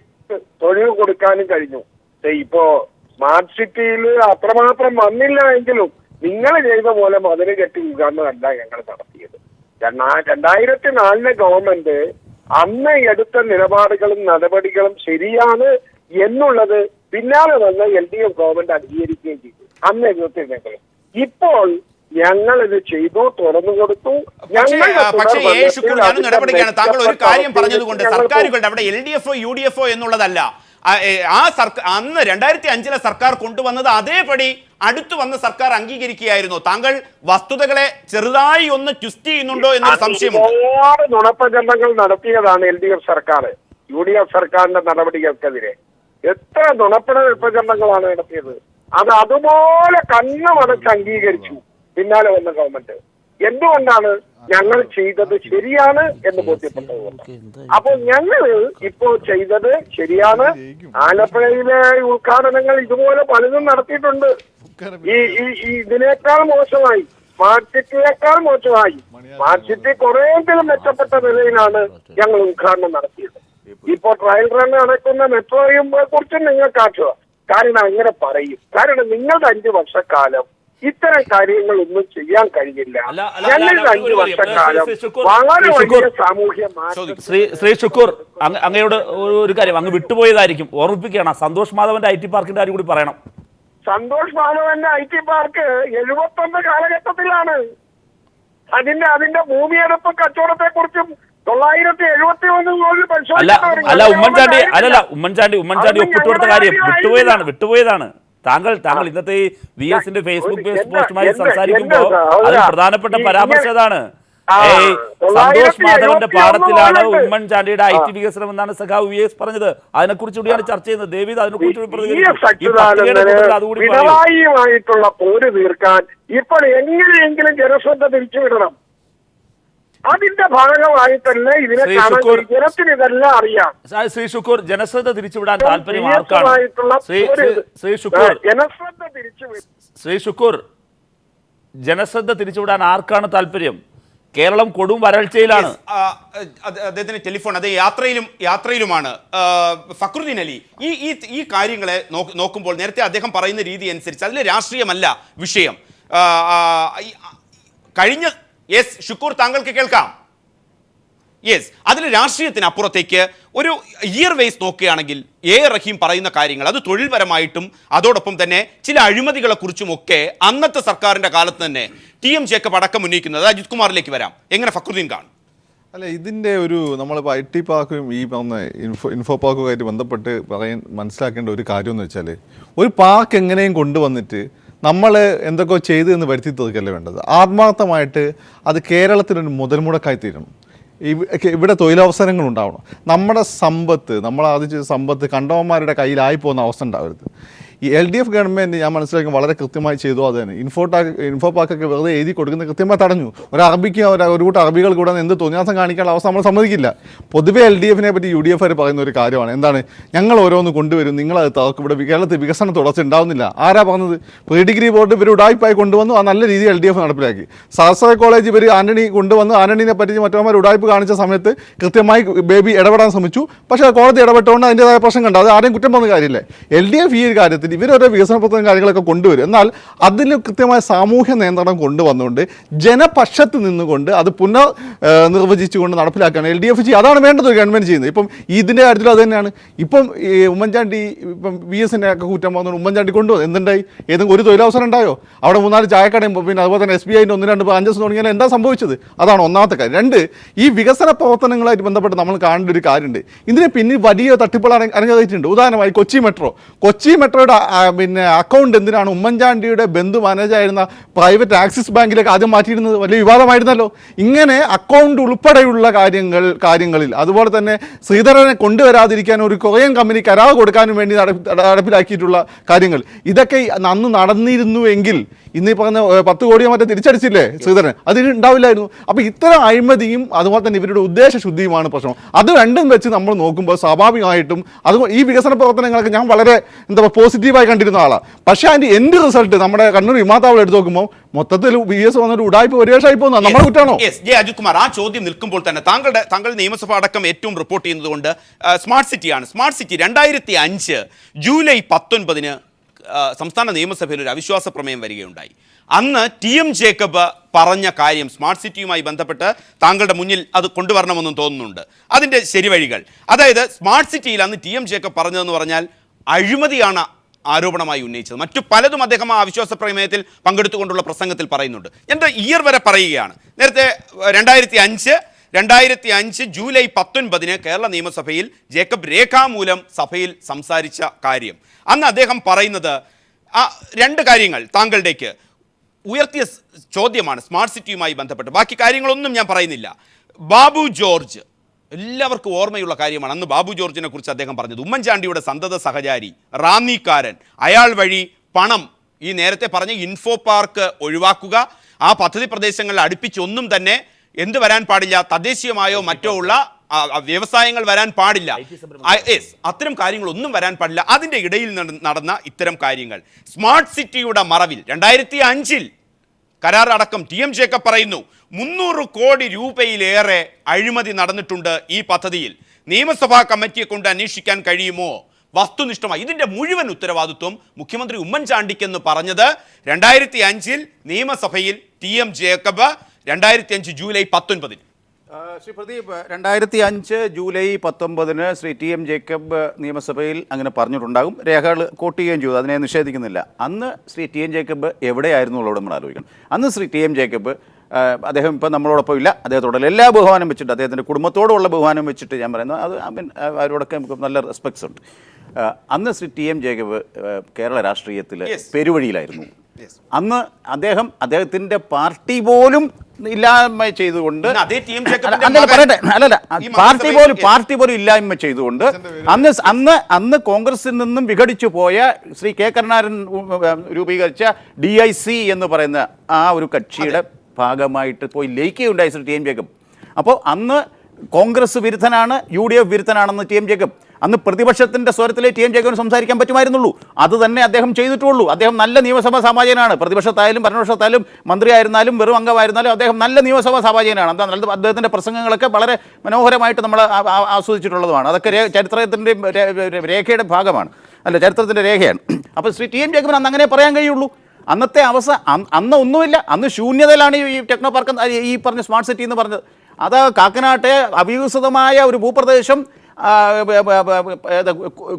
തൊഴിൽ കൊടുക്കാനും കഴിഞ്ഞു. ഇപ്പോ സ്മാർട്ട് സിറ്റിയിൽ അത്രമാത്രം വന്നില്ല എങ്കിലും നിങ്ങൾ ചെയ്ത പോലെ മതിൽ കെട്ടി ഉദ്ഘാടനമല്ല ഞങ്ങൾ നടത്തിയത്. 2004 ഗവൺമെന്റ് അന്ന് എടുത്ത നിലപാടുകളും നടപടികളും ശരിയാണ് എന്നുള്ളത് പിന്നാലെ വന്ന് LDF ഗവൺമെന്റ് അംഗീകരിക്കുകയും ചെയ്തു. അന്ന് 75 ഇപ്പോൾ ഞങ്ങൾ ഇത് ചെയ്തു, തുറന്നു കൊടുത്തു. നടപടിയാണ്. താങ്കൾ ഒരു കാര്യം പറഞ്ഞതുകൊണ്ട് സർക്കാരുകളുടെ അവിടെ LDF UDF എന്നുള്ളതല്ല, അന്ന് 2005 സർക്കാർ കൊണ്ടുവന്നത് അതേപടി അടുത്തു വന്ന സർക്കാർ അംഗീകരിക്കുകയായിരുന്നു. താങ്കൾ വസ്തുതകളെ ചെറുതായി ഒന്ന് ട്വിസ്റ്റ് ചെയ്യുന്നുണ്ടോ എന്നൊരു സംശയമുണ്ട്. ഒരുപാട് നുണപ്രചരണങ്ങൾ നടത്തിയതാണ് LDF സർക്കാർ UDF സർക്കാരിന്റെ നടപടികൾക്കെതിരെ. എത്ര നുണപ്രചരണങ്ങളാണ് നടത്തിയത്. അത് അതുപോലെ കണ്ണുമടച്ച് അംഗീകരിച്ചു പിന്നാലെ വന്ന ഗവൺമെന്റ്. എന്തുകൊണ്ടാണ്? ഞങ്ങൾ ചെയ്തത് ശരിയാണ് എന്ന് ബോധ്യപ്പെട്ടതുകൊണ്ട്. അപ്പോൾ ഞങ്ങൾ ഇപ്പോ ചെയ്തത് ശരിയാണ്. ആലപ്പുഴയിലെ ഉദ്ഘാടനങ്ങൾ ഇതുപോലെ പലതും നടത്തിയിട്ടുണ്ട്. ഇതിനേക്കാൾ മോശമായി, സ്മാർട്ട് സിറ്റിയേക്കാൾ മോശമായി. സ്മാർട്ട് സിറ്റി കുറെയെങ്കിലും മെച്ചപ്പെട്ട നിലയിലാണ് ഞങ്ങൾ ഉദ്ഘാടനം നടത്തിയത്. ഇപ്പോ ട്രയൽ റൺ നടക്കുന്ന മെട്രോയും കുറിച്ചും നിങ്ങൾക്ക് ആക്ഷേപം. കാരണം അങ്ങനെ പറയും. കാരണം നിങ്ങളുടെ 5 വർഷക്കാലം ഇത്തരം കാര്യങ്ങളൊന്നും ചെയ്യാൻ കഴിഞ്ഞില്ല. ഞങ്ങളുടെ 5 വർഷക്കാലം വളരെ വലിയ സാമൂഹ്യ മാറ്റം. ശ്രീ ഷുക്കൂർ, അങ്ങയോട് ഒരു കാര്യം അങ്ങ് വിട്ടുപോയതായിരിക്കും, ഓർമ്മിപ്പിക്കണം. സന്തോഷ് മാധവന്റെ IT പാർക്കിന്റെ കാര്യം കൂടി പറയണം. സന്തോഷ് മാധവന്റെ IT പാർക്ക് 71 കാലഘട്ടത്തിലാണ്. അതിന്റെ ഭൂമിയെടുപ്പ് കച്ചവടത്തെ കുറിച്ചും 971 അല്ല ഉമ്മൻചാണ്ടി ഒപ്പിട്ട് കൊടുത്ത കാര്യം വിട്ടുപോയതാണ്. താങ്കൾ ഇന്നത്തെ ഈ VSന്റെ ഫേസ്ബുക്ക് പോസ്റ്റുമായി സംസാരിക്കുമ്പോൾ അതിൽ പ്രധാനപ്പെട്ട പരാമർശം അതാണ്. സന്തോഷ് മാധവന്റെ പാഠത്തിലാണ് ഉമ്മൻചാണ്ടിയുടെ IT വികസനം എന്നാണ് സഖാവ് VS പറഞ്ഞത്. അതിനെക്കുറിച്ച് കൂടിയാണ് ചർച്ച ചെയ്യുന്നത്. ദേവി അതിനെക്കുറിച്ച് പിണറായിയുമായിട്ടുള്ള പോര് തീർക്കാൻ ഇപ്പോൾ എങ്ങനെയെങ്കിലും ജനശ്രദ്ധ തിരിച്ചുവിടണം. അതിന്റെ ഭാഗമായിട്ടല്ലേ ഇതിനെ കാണാൻ ജനത്തിന് ഇതെല്ലാം അറിയാം. ശ്രീ ഷുക്കൂർ, ജനശ്രദ്ധ തിരിച്ചുവിടാൻ താല്പര്യം ആർക്കാണ്? ശ്രീ ഷുക്കൂർ, ജനശ്രദ്ധ തിരിച്ചുവിടാൻ ആർക്കാണ് താല്പര്യം? കേരളം കൊടും വരൾച്ചയിലാണ്. അദ്ദേഹത്തിന് ടെലിഫോൺ, അത് യാത്രയിലുമാണ്. ഫക്രുദ്ദീൻ അലി, ഈ കാര്യങ്ങളെ നോക്കുമ്പോൾ നേരത്തെ അദ്ദേഹം പറയുന്ന രീതി അനുസരിച്ച് അതിൽ രാഷ്ട്രീയമല്ല വിഷയം. കഴിഞ്ഞ യെസ് ഷുക്കൂർ താങ്കൾക്ക് കേൾക്കാം. യെസ്, അതിൽ രാഷ്ട്രീയത്തിന് അപ്പുറത്തേക്ക് ഒരു ഇയർ വേസ് നോക്കുകയാണെങ്കിൽ റഹീം പറയുന്ന കാര്യങ്ങൾ അത് തൊഴിൽപരമായിട്ടും അതോടൊപ്പം തന്നെ ചില അഴിമതികളെ കുറിച്ചുമൊക്കെ അന്നത്തെ സർക്കാരിന്റെ കാലത്ത് തന്നെ TM ജേക്കബ് അടക്കം ഉന്നയിക്കുന്നത്. അജിത് കുമാറിലേക്ക് വരാം. എങ്ങനെ ഫക്രുദ്ദീൻ കാണും? അല്ല, ഇതിൻ്റെ ഒരു നമ്മളിപ്പോൾ IT പാർക്കും ഈ പറഞ്ഞ ഇൻഫോ പാർക്കുമായിട്ട് ബന്ധപ്പെട്ട് മനസ്സിലാക്കേണ്ട ഒരു കാര്യം എന്ന് വെച്ചാൽ, ഒരു പാർക്ക് എങ്ങനെയും കൊണ്ടുവന്നിട്ട് നമ്മൾ എന്തൊക്കെ ചെയ്തു എന്ന് വരുത്തി തീർക്കല്ലേ വേണ്ടത്. ആത്മാർത്ഥമായിട്ട് അത് കേരളത്തിനൊരു മുതൽമുടക്കായി തീരണം. ഇവിടെ തൊഴിലവസരങ്ങൾ ഉണ്ടാവണം. നമ്മുടെ സമ്പത്ത്, സമ്പത്ത് കണ്ടവന്മാരുടെ കയ്യിലായി പോകുന്ന അവസ്ഥ ഉണ്ടാവരുത്. ഈ LDF ഗവൺമെൻറ് ഞാൻ മനസ്സിലാക്കി വളരെ കൃത്യമായി ചെയ്തു. അത് തന്നെ ഇൻഫോ പാർക്കൊക്കെ വെറുതെ എഴുതി കൊടുക്കുന്നത് കൃത്യമായി തടഞ്ഞു. ഒരു അറബിക്ക് ഒരു കൂട്ടം അറബികൾ കൂടെ എന്ത് തോന്നിയാസം കാണിക്കാനുള്ള അവസ്ഥ നമ്മൾ സമ്മതിക്കില്ല. പൊതുവേ LDFനെ പറ്റി UDF പറയുന്ന ഒരു കാര്യമാണ്, എന്താണ് ഞങ്ങൾ ഓരോന്ന് കൊണ്ടുവരും, നിങ്ങളത് തകർക്കും, ഇവിടെ കേരളത്തിൽ വികസനം തുടർച്ച ഉണ്ടാവുന്നില്ല. ആരാ പറഞ്ഞത്? പ്രീ ഡിഗ്രി ബോർഡ് ഇവർ ഉടായ്പായി കൊണ്ടുവന്നു, ആ നല്ല രീതിയിൽ LDF നടപ്പിലാക്കി. സാസ്ത്ര കോളേജ് ഇവർ ആന്റണി കൊണ്ടുവന്നു, ആന്റണീനെ പറ്റി മറ്റവന്മാർ ഉടായ്പ കാണിച്ച സമയത്ത് കൃത്യമായി ബേബി ഇടപെടാൻ ശ്രമിച്ചു. പക്ഷേ കോടതി ഇടപെട്ടുകൊണ്ട് അതിൻ്റെതായ പ്രശ്നം കണ്ടു. അത് ആരെയും കുറ്റം പറഞ്ഞ കാര്യമില്ല. LDF ഈ കാര്യത്തിൽ ഇവരോരോ വികസന പ്രവർത്തന കാര്യങ്ങളൊക്കെ കൊണ്ടുവരും. എന്നാൽ അതിൽ കൃത്യമായ സാമൂഹ്യ നിയന്ത്രണം കൊണ്ടുവന്നുകൊണ്ട് ജനപക്ഷത്ത് നിന്നുകൊണ്ട് അത് നിർവചിച്ചുകൊണ്ട് നടപ്പിലാക്കുകയാണ് LDF ചെയ്യുക. അതാണ് വേണ്ടത് ഒരു ഗവൺമെൻറ് ചെയ്യുന്നത്. ഇപ്പം ഇതിൻ്റെ കാര്യത്തിൽ അത് തന്നെയാണ്. ഇപ്പം ഈ ഉമ്മൻചാണ്ടി ഇപ്പം VSനെ ഒക്കെ കുറ്റം പറഞ്ഞുകൊണ്ട് ഉമ്മൻചാണ്ടി കൊണ്ടുവന്നു. എന്തുണ്ടായി? ഏതെങ്കിലും ഒരു തൊഴിലവസരം ഉണ്ടായോ? അവിടെ 3-4 ചായക്കടയും പിന്നെ അതുപോലെ തന്നെ SBIൻ്റെ 1-2 ബ്രാഞ്ചസ് തുടങ്ങിയാൽ എന്താ സംഭവിച്ചത്? അതാണ് ഒന്നാമത്തെ കാര്യം. 2, ഈ വികസന പ്രവർത്തനങ്ങളായിട്ട് ബന്ധപ്പെട്ട് നമ്മൾ കാണേണ്ട ഒരു കാര്യമുണ്ട്. ഇതിന് പിന്നിൽ വലിയ തട്ടിപ്പുകൾ അരങ്ങേറിയിട്ടുണ്ട്. ഉദാഹരണമായി കൊച്ചി മെട്രോയുടെ പിന്നെ അക്കൗണ്ട് എന്തിനാണ് ഉമ്മൻചാണ്ടിയുടെ ബന്ധു മാനേജായിരുന്ന പ്രൈവറ്റ് ആക്സിസ് ബാങ്കിലേക്ക് ആദ്യം മാറ്റിയിരുന്നത്? വലിയ വിവാദമായിരുന്നല്ലോ. ഇങ്ങനെ അക്കൗണ്ട് ഉൾപ്പെടെയുള്ള കാര്യങ്ങളിൽ അതുപോലെ തന്നെ ശ്രീധരനെ കൊണ്ടുവരാതിരിക്കാൻ ഒരു കൊറിയൻ കമ്പനി കരാർ കൊടുക്കാനും വേണ്ടി നടപ്പിലാക്കിയിട്ടുള്ള കാര്യങ്ങൾ, ഇതൊക്കെ അന്ന് നടന്നിരുന്നുവെങ്കിൽ ഇന്ന് പറഞ്ഞ 10 കോടിയോ മറ്റേ തിരിച്ചടിച്ചില്ലേ ശ്രീധരൻ, അതിന് ഉണ്ടാവില്ലായിരുന്നു. അപ്പോൾ ഇത്തരം അഴിമതിയും അതുപോലെ തന്നെ ഇവരുടെ ഉദ്ദേശശുദ്ധിയുമാണ് പ്രശ്നം. അത് രണ്ടും വെച്ച് നമ്മൾ നോക്കുമ്പോൾ സ്വാഭാവികമായിട്ടും അതുകൊണ്ട് ഈ വികസന പ്രവർത്തനങ്ങളൊക്കെ ഞാൻ വളരെ പോസിറ്റീവായി കണ്ടിരുന്ന ആളാണ്. പക്ഷേ അതിൻ്റെ എൻഡ് റിസൾട്ട് നമ്മുടെ കണ്ണൂർ വിമാനത്താവളം എടുത്ത് നോക്കുമ്പോൾ മൊത്തത്തിൽ VS വന്നൊരു ഉടായ്പ പരിവേഷമായി പോകുന്നത് നമ്മുടെ കുറ്റാണോ? അജിത് കുമാർ, ആ ചോദ്യം നിൽക്കുമ്പോൾ തന്നെ താങ്കൾ നിയമസഭ അടക്കം ഏറ്റവും റിപ്പോർട്ട് ചെയ്യുന്നതുകൊണ്ട് സ്മാർട്ട് സിറ്റിയാണ്. സ്മാർട്ട് സിറ്റി 2005 ജൂലൈ 19 സംസ്ഥാന നിയമസഭയിൽ ഒരു അവിശ്വാസ പ്രമേയം വരികയുണ്ടായി. അന്ന് TM ജേക്കബ് പറഞ്ഞ കാര്യം സ്മാർട്ട് സിറ്റിയുമായി ബന്ധപ്പെട്ട് താങ്കളുടെ മുന്നിൽ അത് കൊണ്ടുവരണമെന്നും തോന്നുന്നുണ്ട്. അതിൻ്റെ ശരിവഴികൾ, അതായത് സ്മാർട്ട് സിറ്റിയിൽ അന്ന് TM ജേക്കബ് പറഞ്ഞതെന്ന് പറഞ്ഞാൽ അഴിമതിയാണ് ആരോപണമായി ഉന്നയിച്ചത്. മറ്റു പലതും അദ്ദേഹം ആ അവിശ്വാസ പ്രമേയത്തിൽ പങ്കെടുത്തുകൊണ്ടുള്ള പ്രസംഗത്തിൽ പറയുന്നുണ്ട്. എൻ്റെ ഇയർ വരെ പറയുകയാണ്. നേരത്തെ 2005 ജൂലൈ 19 കേരള നിയമസഭയിൽ ജേക്കബ് രേഖാമൂലം സഭയിൽ സംസാരിച്ച കാര്യം. അന്ന് അദ്ദേഹം പറയുന്നത് 2 കാര്യങ്ങൾ താങ്കളുടേക്ക് ഉയർത്തിയ ചോദ്യമാണ് സ്മാർട്ട് സിറ്റിയുമായി ബന്ധപ്പെട്ട്. ബാക്കി കാര്യങ്ങളൊന്നും ഞാൻ പറയുന്നില്ല. ബാബു ജോർജ് എല്ലാവർക്കും ഓർമ്മയുള്ള കാര്യമാണ്. അന്ന് ബാബു ജോർജിനെ കുറിച്ച് അദ്ദേഹം പറഞ്ഞത് ഉമ്മൻചാണ്ടിയുടെ സന്തത സഹചാരി, റാന്നിക്കാരൻ, അയാൾ വഴി പണം, ഈ നേരത്തെ പറഞ്ഞ ഇൻഫോ പാർക്ക് ഒഴിവാക്കുക, ആ പദ്ധതി പ്രദേശങ്ങളിൽ അടുപ്പിച്ചൊന്നും തന്നെ എന്ത് വരാൻ പാടില്ല, തദ്ദേശീയമായോ മറ്റോ ഉള്ള വ്യവസായങ്ങൾ വരാൻ പാടില്ല, അത്തരം കാര്യങ്ങളൊന്നും വരാൻ പാടില്ല. അതിൻ്റെ ഇടയിൽ നടന്ന ഇത്തരം കാര്യങ്ങൾ സ്മാർട്ട് സിറ്റിയുടെ മറവിൽ 2005 കരാർ അടക്കം TM ജേക്കബ് പറയുന്നു 300 കോടി രൂപയിലേറെ അഴിമതി നടന്നിട്ടുണ്ട് ഈ പദ്ധതിയിൽ. നിയമസഭാ കമ്മിറ്റിയെ കൊണ്ട് അന്വേഷിക്കാൻ കഴിയുമോ? വസ്തുനിഷ്ഠമായി ഇതിൻ്റെ മുഴുവൻ ഉത്തരവാദിത്വം മുഖ്യമന്ത്രി ഉമ്മൻചാണ്ടിക്കെന്ന് പറഞ്ഞത് 2005 നിയമസഭയിൽ TM Jacob 2005 July 19. Shri Pradeep, 2005 July 19 Shri TM Jacob നിയമസഭയിൽ അങ്ങനെ പറഞ്ഞിട്ടുണ്ടാകും. രേഖകൾ കോട്ട് ചെയ്യുകയും ചെയ്തു, അതിനെ നിഷേധിക്കുന്നില്ല. അന്ന് ശ്രീ TM ജേക്കബ് എവിടെയായിരുന്നു ഉള്ളത് നമ്മൾ ആലോചിക്കണം. അന്ന് ശ്രീ TM ജേക്കബ് അദ്ദേഹം ഇപ്പം നമ്മളോടൊപ്പം ഇല്ല. അദ്ദേഹത്തോടുള്ള എല്ലാ ബഹുമാനം വെച്ചിട്ട്, അദ്ദേഹത്തിൻ്റെ കുടുംബത്തോടുള്ള ബഹുമാനം വെച്ചിട്ട് ഞാൻ പറയുന്നത് അത് അവരോടൊക്കെ നമുക്ക് നല്ല റെസ്പെക്ട്സ് ഉണ്ട്. അന്ന് ശ്രീ TM ജേക്കബ് കേരള രാഷ്ട്രീയത്തിൽ പെരുവഴിയിലായിരുന്നു. അന്ന് അദ്ദേഹത്തിൻ്റെ പാർട്ടി പോലും ഇല്ലായ്മ ചെയ്തുകൊണ്ട് പാർട്ടി പോലും ഇല്ലായ്മ ചെയ്തുകൊണ്ട് അന്ന് കോൺഗ്രസിൽ നിന്നും വിഘടിച്ചു പോയ ശ്രീ K കരുണാകരൻ രൂപീകരിച്ച DIC എന്ന് പറയുന്ന ആ ഒരു കക്ഷിയുടെ ഭാഗമായിട്ട് പോയി ലയിക്കുകയുണ്ടായി ശ്രീ TM ജേക്കബ്. അപ്പോൾ അന്ന് കോൺഗ്രസ് വിരുദ്ധനാണ്, UDF വിരുദ്ധനാണെന്ന് TM ജേക്കബ്. അന്ന് പ്രതിപക്ഷത്തിൻ്റെ സ്വരത്തിലെ TM ജേക്കബിന് സംസാരിക്കാൻ പറ്റുമായിരുന്നുള്ളൂ. അത് തന്നെ അദ്ദേഹം ചെയ്തിട്ടുള്ളൂ. അദ്ദേഹം നല്ല നിയമസഭാ സാമാജികനാണ്. പ്രതിപക്ഷത്തായാലും ഭരണപക്ഷത്തായാലും മന്ത്രിയായിരുന്നാലും വെറും അംഗമായിരുന്നാലും അദ്ദേഹം നല്ല നിയമസഭാ സാമാജികനാണ്. എന്താ നല്ലത്, അദ്ദേഹത്തിൻ്റെ പ്രസംഗങ്ങളൊക്കെ വളരെ മനോഹരമായിട്ട് നമ്മൾ ആസ്വദിച്ചിട്ടുള്ളതുമാണ്. അതൊക്കെ ചരിത്രത്തിൻ്റെ രേഖയുടെ ഭാഗമാണ്, അല്ല ചരിത്രത്തിൻ്റെ രേഖയാണ്. അപ്പോൾ ശ്രീ TM ജേക്കബിന് അന്ന് അങ്ങനെ പറയാൻ കഴിയുള്ളൂ. അന്നത്തെ അന്ന് ഒന്നുമില്ല, അന്ന് ശൂന്യതയിലാണ് ഈ ടെക്നോ പാർക്ക് ഈ പറഞ്ഞ സ്മാർട്ട് സിറ്റി എന്ന് പറഞ്ഞത്. അത് കാക്കനാട്ടെ അവികസിതമായ ഒരു ഭൂപ്രദേശം,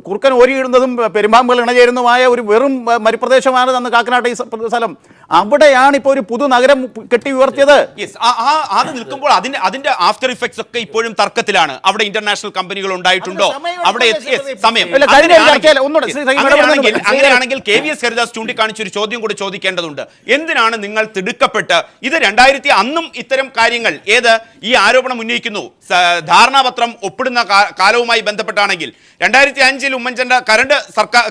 കുറുക്കൻ ഓരിയിടുന്നതും പെരുമ്പാമ്പുകൾ ഇണചേരുന്നതുമായ ഒരു വെറും മരുപ്രദേശമാണ് അന്ന് കാക്കനാട്ടെ ഈ സ്ഥലം. അവിടെയാണ് ഇപ്പോൾ ഒരു പുതുനഗരം കെട്ടി ഉയർത്തിയത്. അത് നിൽക്കുമ്പോൾ അതിന്റെ ആഫ്റ്റർ ഇഫക്ട്സ് ഒക്കെ ഇപ്പോഴും തർക്കത്തിലാണ്. അവിടെ ഇന്റർനാഷണൽ കമ്പനികൾ ഉണ്ടായിട്ടുണ്ടോ? അവിടെ സമയം അങ്ങനെയാണെങ്കിൽ KVS ഹരിദാസ് ചൂണ്ടിക്കാണിച്ച ഒരു ചോദ്യം കൂടി ചോദിക്കേണ്ടതുണ്ട്. എന്തിനാണ് നിങ്ങൾ തിടുക്കപ്പെട്ട് ഇത് 2000 അന്നും ഇത്തരം കാര്യങ്ങൾ ഈ ആരോപണം ഉന്നയിക്കുന്നു, ധാരണാപത്രം ഒപ്പിടുന്ന കാലവുമായി ബന്ധപ്പെട്ടാണെങ്കിൽ 2005 ഉമ്മൻചാണ്ടി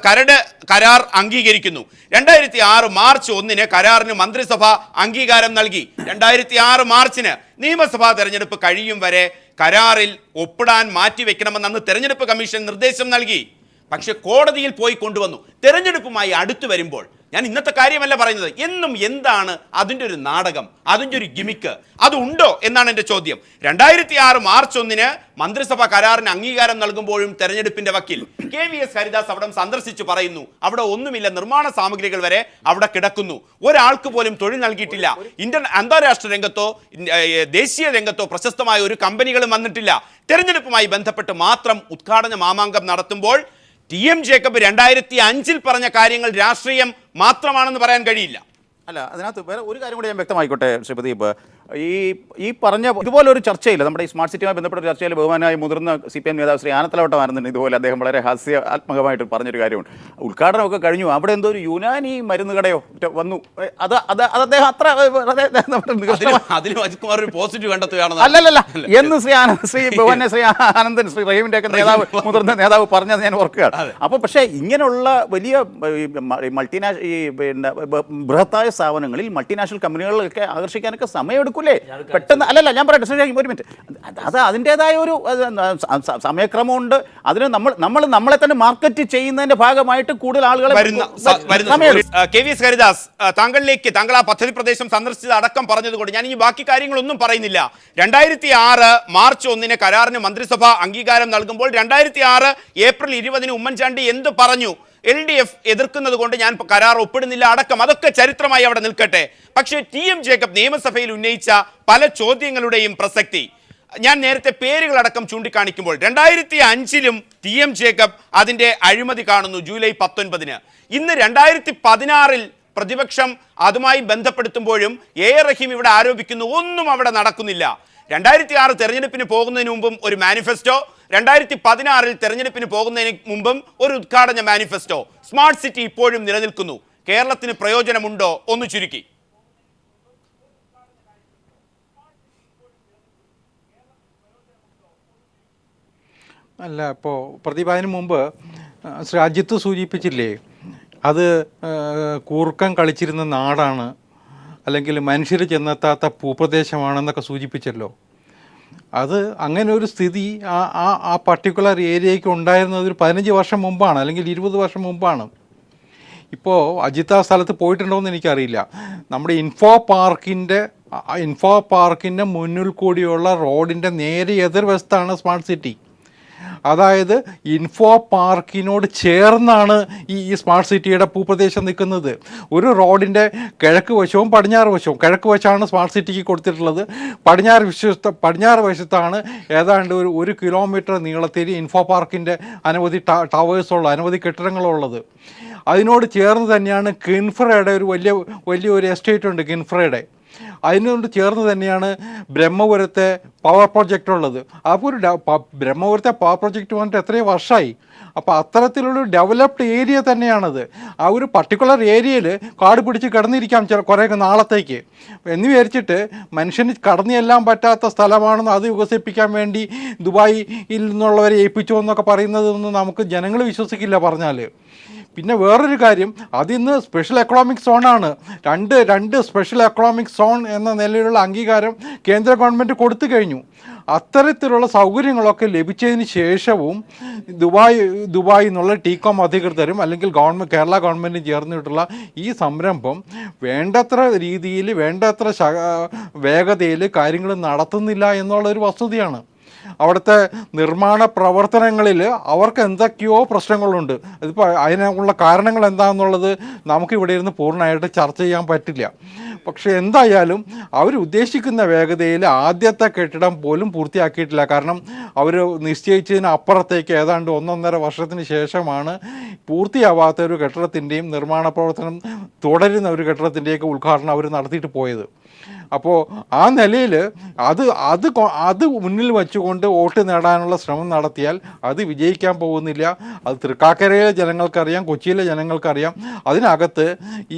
കരട് കരാർ അംഗീകരിക്കുന്നു. 2006 മാർച്ച് 1 കരാറിന് മന്ത്രിസഭ അംഗീകാരം നൽകി. 2006 മാർച്ചിന് നിയമസഭാ തെരഞ്ഞെടുപ്പ് കഴിയും വരെ കരാറിൽ ഒപ്പിടാൻ മാറ്റിവെക്കണമെന്ന് അന്ന് തെരഞ്ഞെടുപ്പ് കമ്മീഷൻ നിർദ്ദേശം നൽകി. പക്ഷെ കോടതിയിൽ പോയി കൊണ്ടുവന്നു. തെരഞ്ഞെടുപ്പുമായി അടുത്തു വരുമ്പോൾ, ഞാൻ ഇന്നത്തെ കാര്യമല്ല പറയുന്നത്, എന്നും എന്താണ് അതിൻ്റെ ഒരു നാടകം, അതിൻ്റെ ഒരു ഗിമിക്ക്, അതുണ്ടോ എന്നാണ് എൻ്റെ ചോദ്യം. 2006 മാർച്ച് 1 മന്ത്രിസഭ കരാറിന് അംഗീകാരം നൽകുമ്പോഴും തെരഞ്ഞെടുപ്പിന്റെ വക്കീൽ KVS ഹരിദാസ് അവിടെ സന്ദർശിച്ചു പറയുന്നു, അവിടെ ഒന്നുമില്ല, നിർമ്മാണ സാമഗ്രികൾ വരെ അവിടെ കിടക്കുന്നു, ഒരാൾക്ക് പോലും തൊഴിൽ നൽകിയിട്ടില്ല, അന്താരാഷ്ട്ര രംഗത്തോ ദേശീയ രംഗത്തോ പ്രശസ്തമായ ഒരു കമ്പനികളും വന്നിട്ടില്ല. തെരഞ്ഞെടുപ്പുമായി ബന്ധപ്പെട്ട് മാത്രം ഉദ്ഘാടന മാമാങ്കം നടത്തുമ്പോൾ TM ജേക്കബ് 2005 പറഞ്ഞ കാര്യങ്ങൾ രാഷ്ട്രീയം മാത്രമാണെന്ന് പറയാൻ കഴിയില്ല. അല്ല, അതിനകത്ത് വേറെ ഒരു കാര്യം കൂടി ഞാൻ വ്യക്തമായിക്കോട്ടെ ശ്രീ പ്രദീപ്. ഈ പറഞ്ഞ ഇതുപോലെ ഒരു ചർച്ചയിൽ, നമ്മുടെ ഈ സ്മാർട്ട് സിറ്റിയുമായി ബന്ധപ്പെട്ട ചർച്ചയിൽ ബഹുമാനായി മുതിർന്ന CPM നേതാവ് ശ്രീ ആനത്തലവട്ടമായിരുന്നുണ്ട്. ഇതുപോലെ അദ്ദേഹം വളരെ ഹാസ്യാത്മകമായിട്ട് പറഞ്ഞൊരു കാര്യമുണ്ട്. ഉദ്ഘാടനമൊക്കെ കഴിഞ്ഞു, അവിടെ എന്തോ ഒരു യുനാനി മരുന്ന് കടയോ വന്നു. അത് അദ്ദേഹം അത്ര പോസിറ്റീവ് കണ്ടെത്തുകയാണ്. അല്ലല്ല എന്ന് ശ്രീ ബഹുമാനെ ശ്രീ ആനന്ദൻ, ശ്രീ റഹീമിന്റെ ഒക്കെ നേതാവ്, മുതിർന്ന നേതാവ് പറഞ്ഞത് ഞാൻ ഓർക്കുകയാണ്. അപ്പോൾ പക്ഷേ ഇങ്ങനെയുള്ള വലിയ പിന്നെ ബൃഹത്തായ സ്ഥാപനങ്ങളിൽ മൾട്ടിനാഷണൽ കമ്പനികളിലൊക്കെ ആകർഷിക്കാനൊക്കെ സമയമെടുക്കും. പെട്ടെന്ന് അല്ലല്ല, ഞാൻ പറയട്ടെ ഒരു മിനിറ്റ്. അത് അതിൻ്റെതായ ഒരു സമയക്രമമുണ്ട്. അതിന് നമ്മളെ തന്നെ മാർക്കറ്റ് ചെയ്യുന്നതിന്റെ ഭാഗമായിട്ട് കൂടുതൽ ആളുകളെ KVS ഹരിദാസ്, താങ്കൾ ആ പദ്ധതി പ്രദേശം സന്ദർശിച്ചത് അടക്കം പറഞ്ഞതുകൊണ്ട് ഞാൻ ഈ ബാക്കി കാര്യങ്ങളൊന്നും പറയുന്നില്ല. 2006 മാർച്ച് 1 കരാറിന് മന്ത്രിസഭ അംഗീകാരം നൽകുമ്പോൾ 2006 ഏപ്രിൽ 20 ഉമ്മൻചാണ്ടി എന്ത് പറഞ്ഞു? LDF എതിർക്കുന്നത് കൊണ്ട് ഞാൻ കരാർ ഒപ്പിടുന്നില്ല അടക്കം. അതൊക്കെ ചരിത്രമായി അവിടെ നിൽക്കട്ടെ. പക്ഷേ TM ജേക്കബ് നിയമസഭയിൽ ഉന്നയിച്ച പല ചോദ്യങ്ങളുടെയും പ്രസക്തി ഞാൻ നേരത്തെ പേരുകളടക്കം ചൂണ്ടിക്കാണിക്കുമ്പോൾ 2005 TM ജേക്കബ് അതിൻ്റെ അഴിമതി കാണുന്നു ജൂലൈ 19. ഇന്ന് 2016 പ്രതിപക്ഷം അതുമായി ബന്ധപ്പെടുത്തുമ്പോഴും റഹീം ഇവിടെ ആരോപിക്കുന്നു ഒന്നും അവിടെ നടക്കുന്നില്ല. 2006 തെരഞ്ഞെടുപ്പിന് പോകുന്നതിന് മുമ്പും ഒരു മാനിഫെസ്റ്റോ, 2016 തെരഞ്ഞെടുപ്പിന് പോകുന്നതിന് മുമ്പും ഒരു ഉദ്ഘാടന മാനിഫെസ്റ്റോ. സ്മാർട്ട് സിറ്റി ഇപ്പോഴും നിലനിൽക്കുന്നു. കേരളത്തിന് പ്രയോജനമുണ്ടോ? ഒന്ന് ചുരുക്കി. അല്ല, ഇപ്പോൾ പ്രദീപ് അതിന് മുമ്പ് ശ്രീ അജിത്ത് സൂചിപ്പിച്ചില്ലേ, അത് കൂർക്കം കളിച്ചിരുന്ന നാടാണ്, അല്ലെങ്കിൽ മനുഷ്യർ ചെന്നെത്താത്ത ഭൂപ്രദേശമാണെന്നൊക്കെ സൂചിപ്പിച്ചല്ലോ. അത് അങ്ങനെ ഒരു സ്ഥിതി ആ പർട്ടിക്കുലർ ഏരിയയ്ക്ക് ഉണ്ടായിരുന്നത് ഒരു 15 വർഷം മുമ്പാണ്, അല്ലെങ്കിൽ 20 വർഷം മുമ്പാണ്. ഇപ്പോൾ അജിത്ത് ആ സ്ഥലത്ത് പോയിട്ടുണ്ടോ എന്ന് എനിക്കറിയില്ല. നമ്മുടെ ഇൻഫോ പാർക്കിൻ്റെ മുന്നിൽ കൂടിയുള്ള റോഡിൻ്റെ നേരെ എതിർവശത്താണ് സ്മാർട്ട് സിറ്റി. അതായത് ഇൻഫോ പാർക്കിനോട് ചേർന്നാണ് ഈ സ്മാർട്ട് സിറ്റിയുടെ ഭൂപ്രദേശം നിൽക്കുന്നത്. ഒരു റോഡിൻ്റെ കിഴക്ക് വശവും പടിഞ്ഞാറ് വശവും, കിഴക്ക് വശമാണ് സ്മാർട്ട് സിറ്റിക്ക് കൊടുത്തിട്ടുള്ളത്. പടിഞ്ഞാറ് വശത്താണ് ഏതാണ്ട് ഒരു കിലോമീറ്റർ നീളത്തിൽ ഇൻഫോ പാർക്കിൻ്റെ അനവധി ടവേഴ്സുള്ള, അനവധി കെട്ടിടങ്ങളുള്ളത്. അതിനോട് ചേർന്ന് തന്നെയാണ് കിൻഫ്രയുടെ ഒരു വലിയൊരു എസ്റ്റേറ്റ് ഉണ്ട്. കിൻഫ്രയുടെ അതിനോട് ചേർന്ന് തന്നെയാണ് ബ്രഹ്മപുരത്തെ പവർ പ്രൊജക്റ്റ് ഉള്ളത്. അപ്പോൾ ബ്രഹ്മപുരത്തെ പവർ പ്രൊജക്റ്റ് വന്നിട്ട് എത്രയോ വർഷമായി. അപ്പോൾ അത്തരത്തിലുള്ള ഡെവലപ്ഡ് ഏരിയ തന്നെയാണത്. ആ ഒരു പർട്ടിക്കുലർ ഏരിയയിൽ കാട് പിടിച്ച് കിടന്നിരിക്കാം കുറേ നാളത്തേക്ക് എന്ന് വിചാരിച്ചിട്ട് മനുഷ്യന് കടന്നു ചെല്ലാൻ പറ്റാത്ത സ്ഥലമാണെന്ന് അത് വികസിപ്പിക്കാൻ വേണ്ടി ദുബായിൽ നിന്നുള്ളവരെ ഏൽപ്പിച്ചു എന്നൊക്കെ പറയുന്നതൊന്നും നമുക്ക് ജനങ്ങൾ വിശ്വസിക്കില്ല പറഞ്ഞാൽ. പിന്നെ വേറൊരു കാര്യം, അതിന്ന് സ്പെഷ്യൽ എക്കണോമിക് സോണാണ്. രണ്ട് സ്പെഷ്യൽ എക്കണോമിക് സോൺ എന്ന നിലയിലുള്ള അംഗീകാരം കേന്ദ്ര ഗവൺമെൻറ് കൊടുത്തു കഴിഞ്ഞു. അത്തരത്തിലുള്ള സൗകര്യങ്ങളൊക്കെ ലഭിച്ചതിന് ശേഷവും ദുബായിൽ നിന്നുള്ള ടീകോം അധികൃതരും അല്ലെങ്കിൽ കേരള ഗവൺമെൻറ്റും ചേർന്നിട്ടുള്ള ഈ സംരംഭം വേണ്ടത്ര രീതിയിൽ, വേണ്ടത്ര വേഗതയിൽ കാര്യങ്ങൾ നടത്തുന്നില്ല എന്നുള്ളൊരു വസ്തുതയാണ്. അവിടുത്തെ നിർമ്മാണ പ്രവർത്തനങ്ങളിൽ അവർക്ക് എന്തൊക്കെയോ പ്രശ്നങ്ങളുണ്ട്. ഇതിപ്പോൾ അതിനുള്ള കാരണങ്ങൾ എന്താണെന്നുള്ളത് നമുക്കിവിടെ ഇരുന്ന് പൂർണ്ണമായിട്ട് ചർച്ച ചെയ്യാൻ പറ്റില്ല. പക്ഷേ എന്തായാലും അവർ ഉദ്ദേശിക്കുന്ന വേഗതയിൽ ആദ്യത്തെ കെട്ടിടം പോലും പൂർത്തിയാക്കിയിട്ടില്ല. കാരണം അവർ നിശ്ചയിച്ചതിന് അപ്പുറത്തേക്ക് ഏതാണ്ട് 1.5 വർഷത്തിന് ശേഷമാണ് പൂർത്തിയാവാത്ത ഒരു കെട്ടിടത്തിൻ്റെയും നിർമ്മാണ പ്രവർത്തനം തുടരുന്ന ഒരു കെട്ടിടത്തിൻ്റെയൊക്കെ ഉദ്ഘാടനം അവർ നടത്തിയിട്ട് പോയത്. അപ്പോൾ ആ നിലയിൽ അത് മുന്നിൽ വെച്ചുകൊണ്ട് വോട്ട് നേടാനുള്ള ശ്രമം നടത്തിയാൽ അത് വിജയിക്കാൻ പോകുന്നില്ല. അത് തൃക്കാക്കരയിലെ ജനങ്ങൾക്കറിയാം, കൊച്ചിയിലെ ജനങ്ങൾക്കറിയാം. അതിനകത്ത്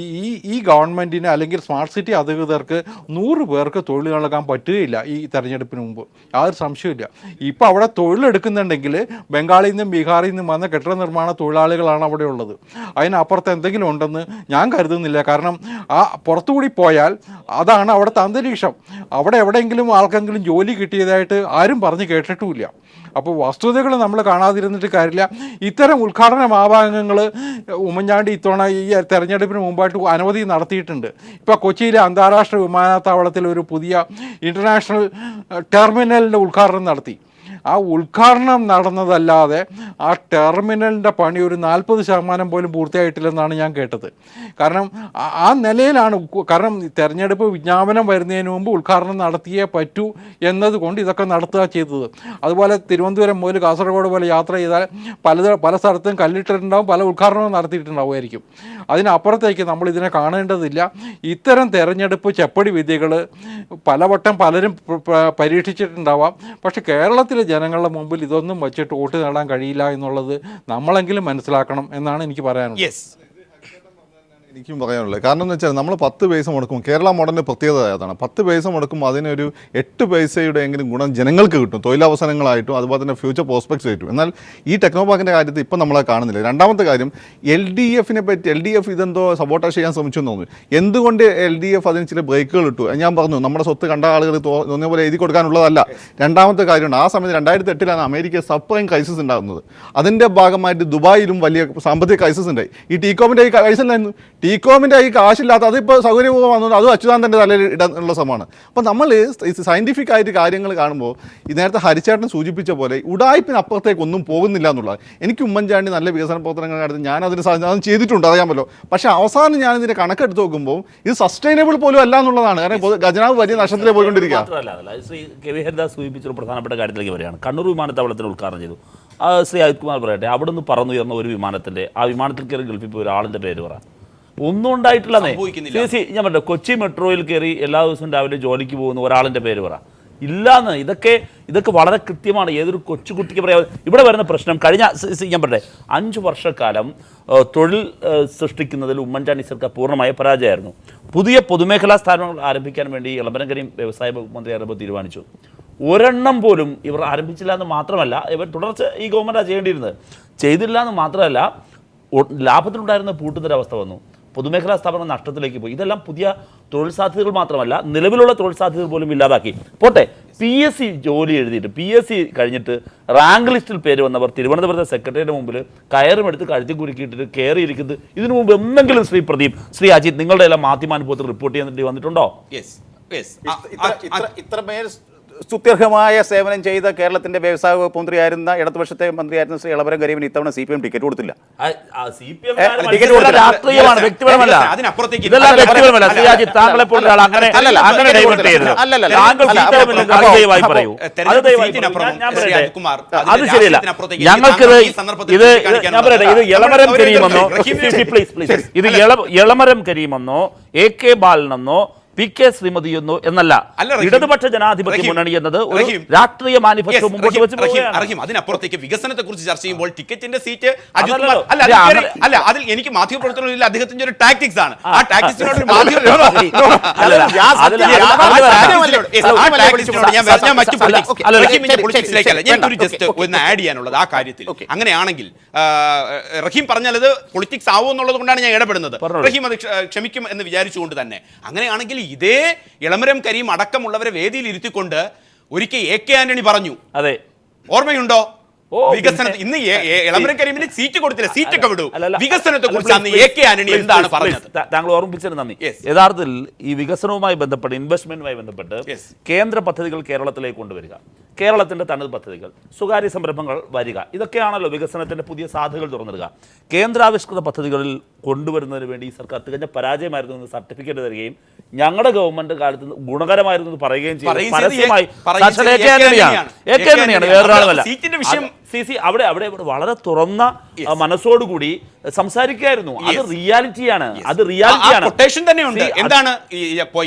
ഈ ഗവൺമെൻറ്റിന് അല്ലെങ്കിൽ സ്മാർട്ട് സിറ്റി അധികൃതർക്ക് 100 പേർക്ക് തൊഴിൽ നൽകാൻ പറ്റുകയില്ല ഈ തെരഞ്ഞെടുപ്പിന് മുമ്പ്. യാതൊരു സംശയമില്ല. ഇപ്പോൾ അവിടെ തൊഴിലെടുക്കുന്നുണ്ടെങ്കിൽ ബംഗാളിൽ നിന്നും ബീഹാറിൽ നിന്നും വന്ന കെട്ടിട നിർമ്മാണ തൊഴിലാളികളാണ് അവിടെ ഉള്ളത്. അതിനപ്പുറത്ത് എന്തെങ്കിലും ഉണ്ടെന്ന് ഞാൻ കരുതുന്നില്ല. കാരണം ആ പുറത്തുകൂടി പോയാൽ അതാണ് അവിടുത്തെ അന്തരീക്ഷം. അവിടെ എവിടെയെങ്കിലും ആൾക്കെങ്കിലും ജോലി കിട്ടിയതായിട്ട് ആരും പറഞ്ഞ് കേട്ടിട്ടുമില്ല. അപ്പോൾ വസ്തുതകൾ നമ്മൾ കാണാതിരുന്നിട്ട് കാര്യമില്ല. ഇത്തരം ഉദ്ഘാടന മാവാകങ്ങൾ ഉമ്മൻചാണ്ടി ഇത്തവണ ഈ തെരഞ്ഞെടുപ്പിന് മുമ്പായിട്ട് അനവധി നടത്തിയിട്ടുണ്ട്. ഇപ്പോൾ കൊച്ചിയിലെ അന്താരാഷ്ട്ര വിമാനത്താവളത്തിൽ ഒരു പുതിയ ഇൻ്റർനാഷണൽ ടെർമിനലിൻ്റെ ഉദ്ഘാടനം നടത്തി. ആ ഉദ്ഘാടനം നടന്നതല്ലാതെ ആ ടെർമിനലിൻ്റെ പണി ഒരു 40% പോലും പൂർത്തിയായിട്ടില്ലെന്നാണ് ഞാൻ കേട്ടത്. കാരണം ആ നിലയിലാണ്. കാരണം തെരഞ്ഞെടുപ്പ് വിജ്ഞാപനം വരുന്നതിന് മുമ്പ് ഉദ്ഘാടനം നടത്തിയേ പറ്റൂ എന്നതുകൊണ്ട് ഇതൊക്കെ നടത്തുക ചെയ്തത്. അതുപോലെ തിരുവനന്തപുരം മുതൽ കാസർഗോഡ് പോലെ യാത്ര ചെയ്താൽ പല സ്ഥലത്തും കല്ലിട്ടിട്ടുണ്ടാവും, പല ഉദ്ഘാടനവും നടത്തിയിട്ടുണ്ടാവുമായിരിക്കും. അതിനപ്പുറത്തേക്ക് നമ്മൾ ഇതിനെ കാണേണ്ടതില്ല. ഇത്തരം തെരഞ്ഞെടുപ്പ് ചെപ്പടി വിദ്യകൾ പലവട്ടം പലരും പരീക്ഷിച്ചിട്ടുണ്ടാവാം. പക്ഷെ കേരളത്തിലെ ജനങ്ങളുടെ മുമ്പിൽ ഇതൊന്നും വച്ചിട്ട് വോട്ട് നേടാൻ കഴിയില്ല എന്നുള്ളത് നമ്മളെങ്കിലും മനസ്സിലാക്കണം എന്നാണ് എനിക്ക് പറയാനുള്ളത്. എനിക്കും പറയാനുള്ളത്. കാരണം എന്ന് വെച്ചാൽ നമ്മൾ 10 പൈസ മുടക്കും. കേരള മോഡലിൻ്റെ പ്രത്യേകത അതാണ്. 10 പൈസ മുടക്കുമ്പോൾ അതിനൊരു 8 പൈസയുടെ എങ്കിലും ഗുണം ജനങ്ങൾക്ക് കിട്ടും, തൊഴിലവസരങ്ങളായിട്ടും അതുപോലെ തന്നെ ഫ്യൂച്ചർ പ്രോസ്പെക്ട്സ് ആയിട്ടും. എന്നാൽ ഈ ടെക്നോപാർക്കിൻ്റെ കാര്യത്തിൽ ഇപ്പം നമ്മളെ കാണുന്നില്ല. രണ്ടാമത്തെ കാര്യം, LDF ഇതെന്തോ സപ്പോർട്ടേഷൻ ചെയ്യാൻ ശ്രമിച്ചു എന്ന് തോന്നുന്നു. എന്തുകൊണ്ട് LDF അതിന് ചില ബ്രേക്കുകൾ ഇട്ടു? ഞാൻ പറഞ്ഞു, നമ്മുടെ സ്വത്ത് കണ്ട ആളുകൾ തോന്നിയ പോലെ എഴുതി കൊടുക്കാനുള്ളതല്ല. രണ്ടാമത്തെ കാര്യമുണ്ട്, ആ സമയത്ത് 2008 അമേരിക്ക സബ്പ്രൈം ക്രൈസിസ് ഉണ്ടാകുന്നത്. അതിൻ്റെ ഭാഗമായിട്ട് ദുബായിലും വലിയ സാമ്പത്തിക ക്രൈസിസ് ഉണ്ടായി. ഈ ടീകോമിൻ്റെ ഈ ക്രൈസിസ് ഉണ്ടായിരുന്നു. ടീകോമിൻ്റെ ഈ കാശില്ലാത്ത അതിപ്പോൾ സൗകര്യപൂർവ്വം വന്നത് അതും അച്യുതാനന്ദൻ്റെ തലയിൽ ഇടാനുള്ള ശ്രമമാണ്. അപ്പോൾ നമ്മൾ സയൻറ്റിഫിക് ആയിട്ട് കാര്യങ്ങൾ കാണുമ്പോൾ ഈ നേരത്തെ ഹരിച്ചേട്ടൻ സൂചിപ്പിച്ച പോലെ ഉടായ്പിനപ്പുറത്തേക്ക് ഒന്നും പോകുന്നില്ല എന്നുള്ളത്. എനിക്ക് ഉമ്മൻചാണ്ടി നല്ല വികസന പ്രവർത്തനങ്ങൾ നടത്തി ഞാൻ അതിന് ചെയ്തിട്ടുണ്ട്, അറിയാമല്ലോ. പക്ഷേ അവസാനം ഞാൻ ഇതിൻ്റെ കണക്കെടുത്ത് നോക്കുമ്പോൾ ഇത് സസ്റ്റൈനബിൾ പോലും അല്ല എന്നുള്ളതാണ്. കാരണം ഖജനാവ് വലിയ നഷ്ടത്തിലേക്ക് പോയിക്കൊണ്ടിരിക്കുക. ശ്രീ കെ വി ഹരിദാസ് സൂചിപ്പിച്ചൊരു പ്രധാനപ്പെട്ട കാര്യത്തിലേക്ക് വരികയാണ്. കണ്ണൂർ വിമാനത്താവളത്തിന് ഉദ്ഘാടനം ചെയ്തു. ശ്രീ അജിത് കുമാർ പറയട്ടെ, അവിടെ നിന്ന് പറന്നുയർന്ന ഒരു വിമാനത്തിൻ്റെ ആ വിമാനത്തിൽ കയറി ഗൾഫിൽ പോയി ഒരാളിൻ്റെ പേര് പറ. ഒന്നും ഉണ്ടായിട്ടില്ലെന്നേ. ഞാൻ പറഞ്ഞു, കൊച്ചി മെട്രോയിൽ കയറി എല്ലാ ദിവസവും രാവിലെ ജോലിക്ക് പോകുന്ന ഒരാളിൻ്റെ പേര് പറ. ഇല്ലാന്ന്. ഇതൊക്കെ വളരെ കൃത്യമാണ്. ഏതൊരു കൊച്ചുകുട്ടിക്ക് പറയാം. ഇവിടെ വരുന്ന പ്രശ്നം കഴിഞ്ഞ ഞാൻ പറയട്ടെ 5 വർഷക്കാലം തൊഴിൽ സൃഷ്ടിക്കുന്നതിൽ ഉമ്മൻചാണ്ടി സർക്കാർ പൂർണ്ണമായ പരാജയമായിരുന്നു. പുതിയ പൊതുമേഖലാ സ്ഥാപനങ്ങൾ ആരംഭിക്കാൻ വേണ്ടി എളമരം വ്യവസായ വകുപ്പ് മന്ത്രി തീരുമാനിച്ചു. ഒരെണ്ണം പോലും ഇവർ ആരംഭിച്ചില്ല എന്ന് മാത്രമല്ല, ഇവർ തുടർച്ച ഈ ഗവൺമെൻറ്റാണ് ചെയ്യേണ്ടിയിരുന്നത്. ചെയ്തില്ല എന്ന് മാത്രമല്ല, ലാഭത്തിലുണ്ടായിരുന്ന പൂട്ടുന്നൊരവസ്ഥ വന്നു. പൊതുമേഖലാ സ്ഥാപനം നഷ്ടത്തിലേക്ക് പോയി. ഇതെല്ലാം പുതിയ തൊഴിൽ സാധ്യതകൾ മാത്രമല്ല, നിലവിലുള്ള തൊഴിൽ സാധ്യതകൾ പോലും ഇല്ലാതാക്കി. പോട്ടെ, PSC ജോലി എഴുതിയിട്ട് PSC കഴിഞ്ഞിട്ട് റാങ്ക് ലിസ്റ്റിൽ പേര് വന്നവർ തിരുവനന്തപുരത്തെ സെക്രട്ടറിയുടെ മുമ്പിൽ കയറുമെടുത്ത് കഴുത്തി കുരുക്കിയിട്ടിട്ട് കയറിയിരിക്കുന്നത് ഇതിനു മുമ്പ് എന്തെങ്കിലും ശ്രീ പ്രദീപ്, ശ്രീ അജിത്, നിങ്ങളുടെ എല്ലാം മാധ്യമാനുഭവത്തിൽ റിപ്പോർട്ട് ചെയ്യാൻ വന്നിട്ടുണ്ടോ? ഇത്രമേൽ സ്തുത്യർഹമായ സേവനം ചെയ്ത കേരളത്തിന്റെ വ്യവസായ വകുപ്പ് മന്ത്രിയായിരുന്ന ഇടതുപക്ഷത്തെ മന്ത്രിയായിരുന്ന ശ്രീ എളമരം കരീമിന് ഇത്തവണ CPM ടിക്കറ്റ് കൊടുത്തില്ല. അത് ശരിയല്ല. ഞങ്ങൾക്കിത് ഇത് ഞാൻ പറയട്ടെ, ഇത് എളമരം കരീമെന്നോ എളമരം കരീമെന്നോ AK ബാലനെന്നോ PK ശ്രീമതിയെന്നോ എന്നല്ല, ഇടതുപക്ഷ ജനാധിപത്യ മുന്നണി എന്നത് ഒരു രാഷ്ട്രീയ മാനിഫെസ്റ്റോ മുമ്പോട്ട് വെച്ച് അതിനപ്പുറത്തേക്ക് വികസനത്തെ കുറിച്ച് ചർച്ച ചെയ്യുമ്പോൾ ടിക്കറ്റിന്റെ സീറ്റ് അല്ല, അതിൽ എനിക്ക് മാധ്യമപ്രവർത്തനമില്ല. അദ്ദേഹത്തിന്റെ ഒരു ടാക്ടിക്സ് ആണ്. ആ ടാക്ടിക്സിനോട് ജസ്റ്റ് ഒന്ന് ആഡ് ചെയ്യാനുള്ളത് ആ കാര്യത്തിൽ. അങ്ങനെയാണെങ്കിൽ റഹീം പറഞ്ഞത് പൊളിറ്റിക്സ് ആവും എന്നുള്ളത് കൊണ്ടാണ് ഞാൻ ഇടപെടുന്നത്. റഹീം അത് ക്ഷമിക്കും എന്ന് വിചാരിച്ചുകൊണ്ട് തന്നെ. അങ്ങനെയാണെങ്കിൽ ഇതേ എളമരം കരീം അടക്കമുള്ളവരെ വേദിയിൽ ഇരുത്തിക്കൊണ്ട് ഒരിക്കൽ AK ആന്റണി പറഞ്ഞു, അതെ ഓർമ്മയുണ്ടോ, വികസനത്തെ ഇന്ന് എളമരം കരീമിന് സീറ്റ് കൊടുത്തില്ല, സീറ്റൊക്കെ വിടൂ. അല്ലല്ല. വികസനത്തെ കുറിച്ച് അന്ന് Please, AK ആന്റണി എന്താണ് please, പറഞ്ഞത്? താങ്കൾ ഓർമ്മിച്ചതിന് നന്ദി. Yes. യഥാർത്ഥത്തിൽ ഈ വികസനവുമായി ബന്ധപ്പെട്ട്, ഇൻവെസ്റ്റ്മെന്റുമായി ബന്ധപ്പെട്ട് Yes. കേന്ദ്ര പദ്ധതികൾ കേരളത്തിലേക്ക് കൊണ്ടുവരിക, കേരളത്തിന്റെ തനത് പദ്ധതികൾ, സ്വകാര്യ സംരംഭങ്ങൾ വരിക, ഇതൊക്കെയാണല്ലോ വികസനത്തിന്റെ പുതിയ സാധ്യതകൾ തുറന്നിടുക. കേന്ദ്രാവിഷ്കൃത പദ്ധതികളിൽ കൊണ്ടുവരുന്നതിന് വേണ്ടി ഈ സർക്കാർ തികഞ്ഞ പരാജയമായിരുന്നു എന്ന് സർട്ടിഫിക്കറ്റ് തരികയും ഞങ്ങളുടെ ഗവൺമെന്റ് കാലത്ത് പറയുകയും ചെയ്തു. പരസ്യമായി സാക്ഷാൽ AK ആന്റണിയാണ്, വേറൊരാളുമല്ല. സീറ്റിന്റെ വിഷയം അവിടെ വളരെ തുറന്ന മനസ്സോടുകൂടി സംസാരിക്കുകയായിരുന്നു. അത് റിയാലിറ്റിയാണ്, അത് റിയാലിറ്റിയാണ്. കൊട്ടേഷൻ തന്നെയുണ്ട്. എന്താണ്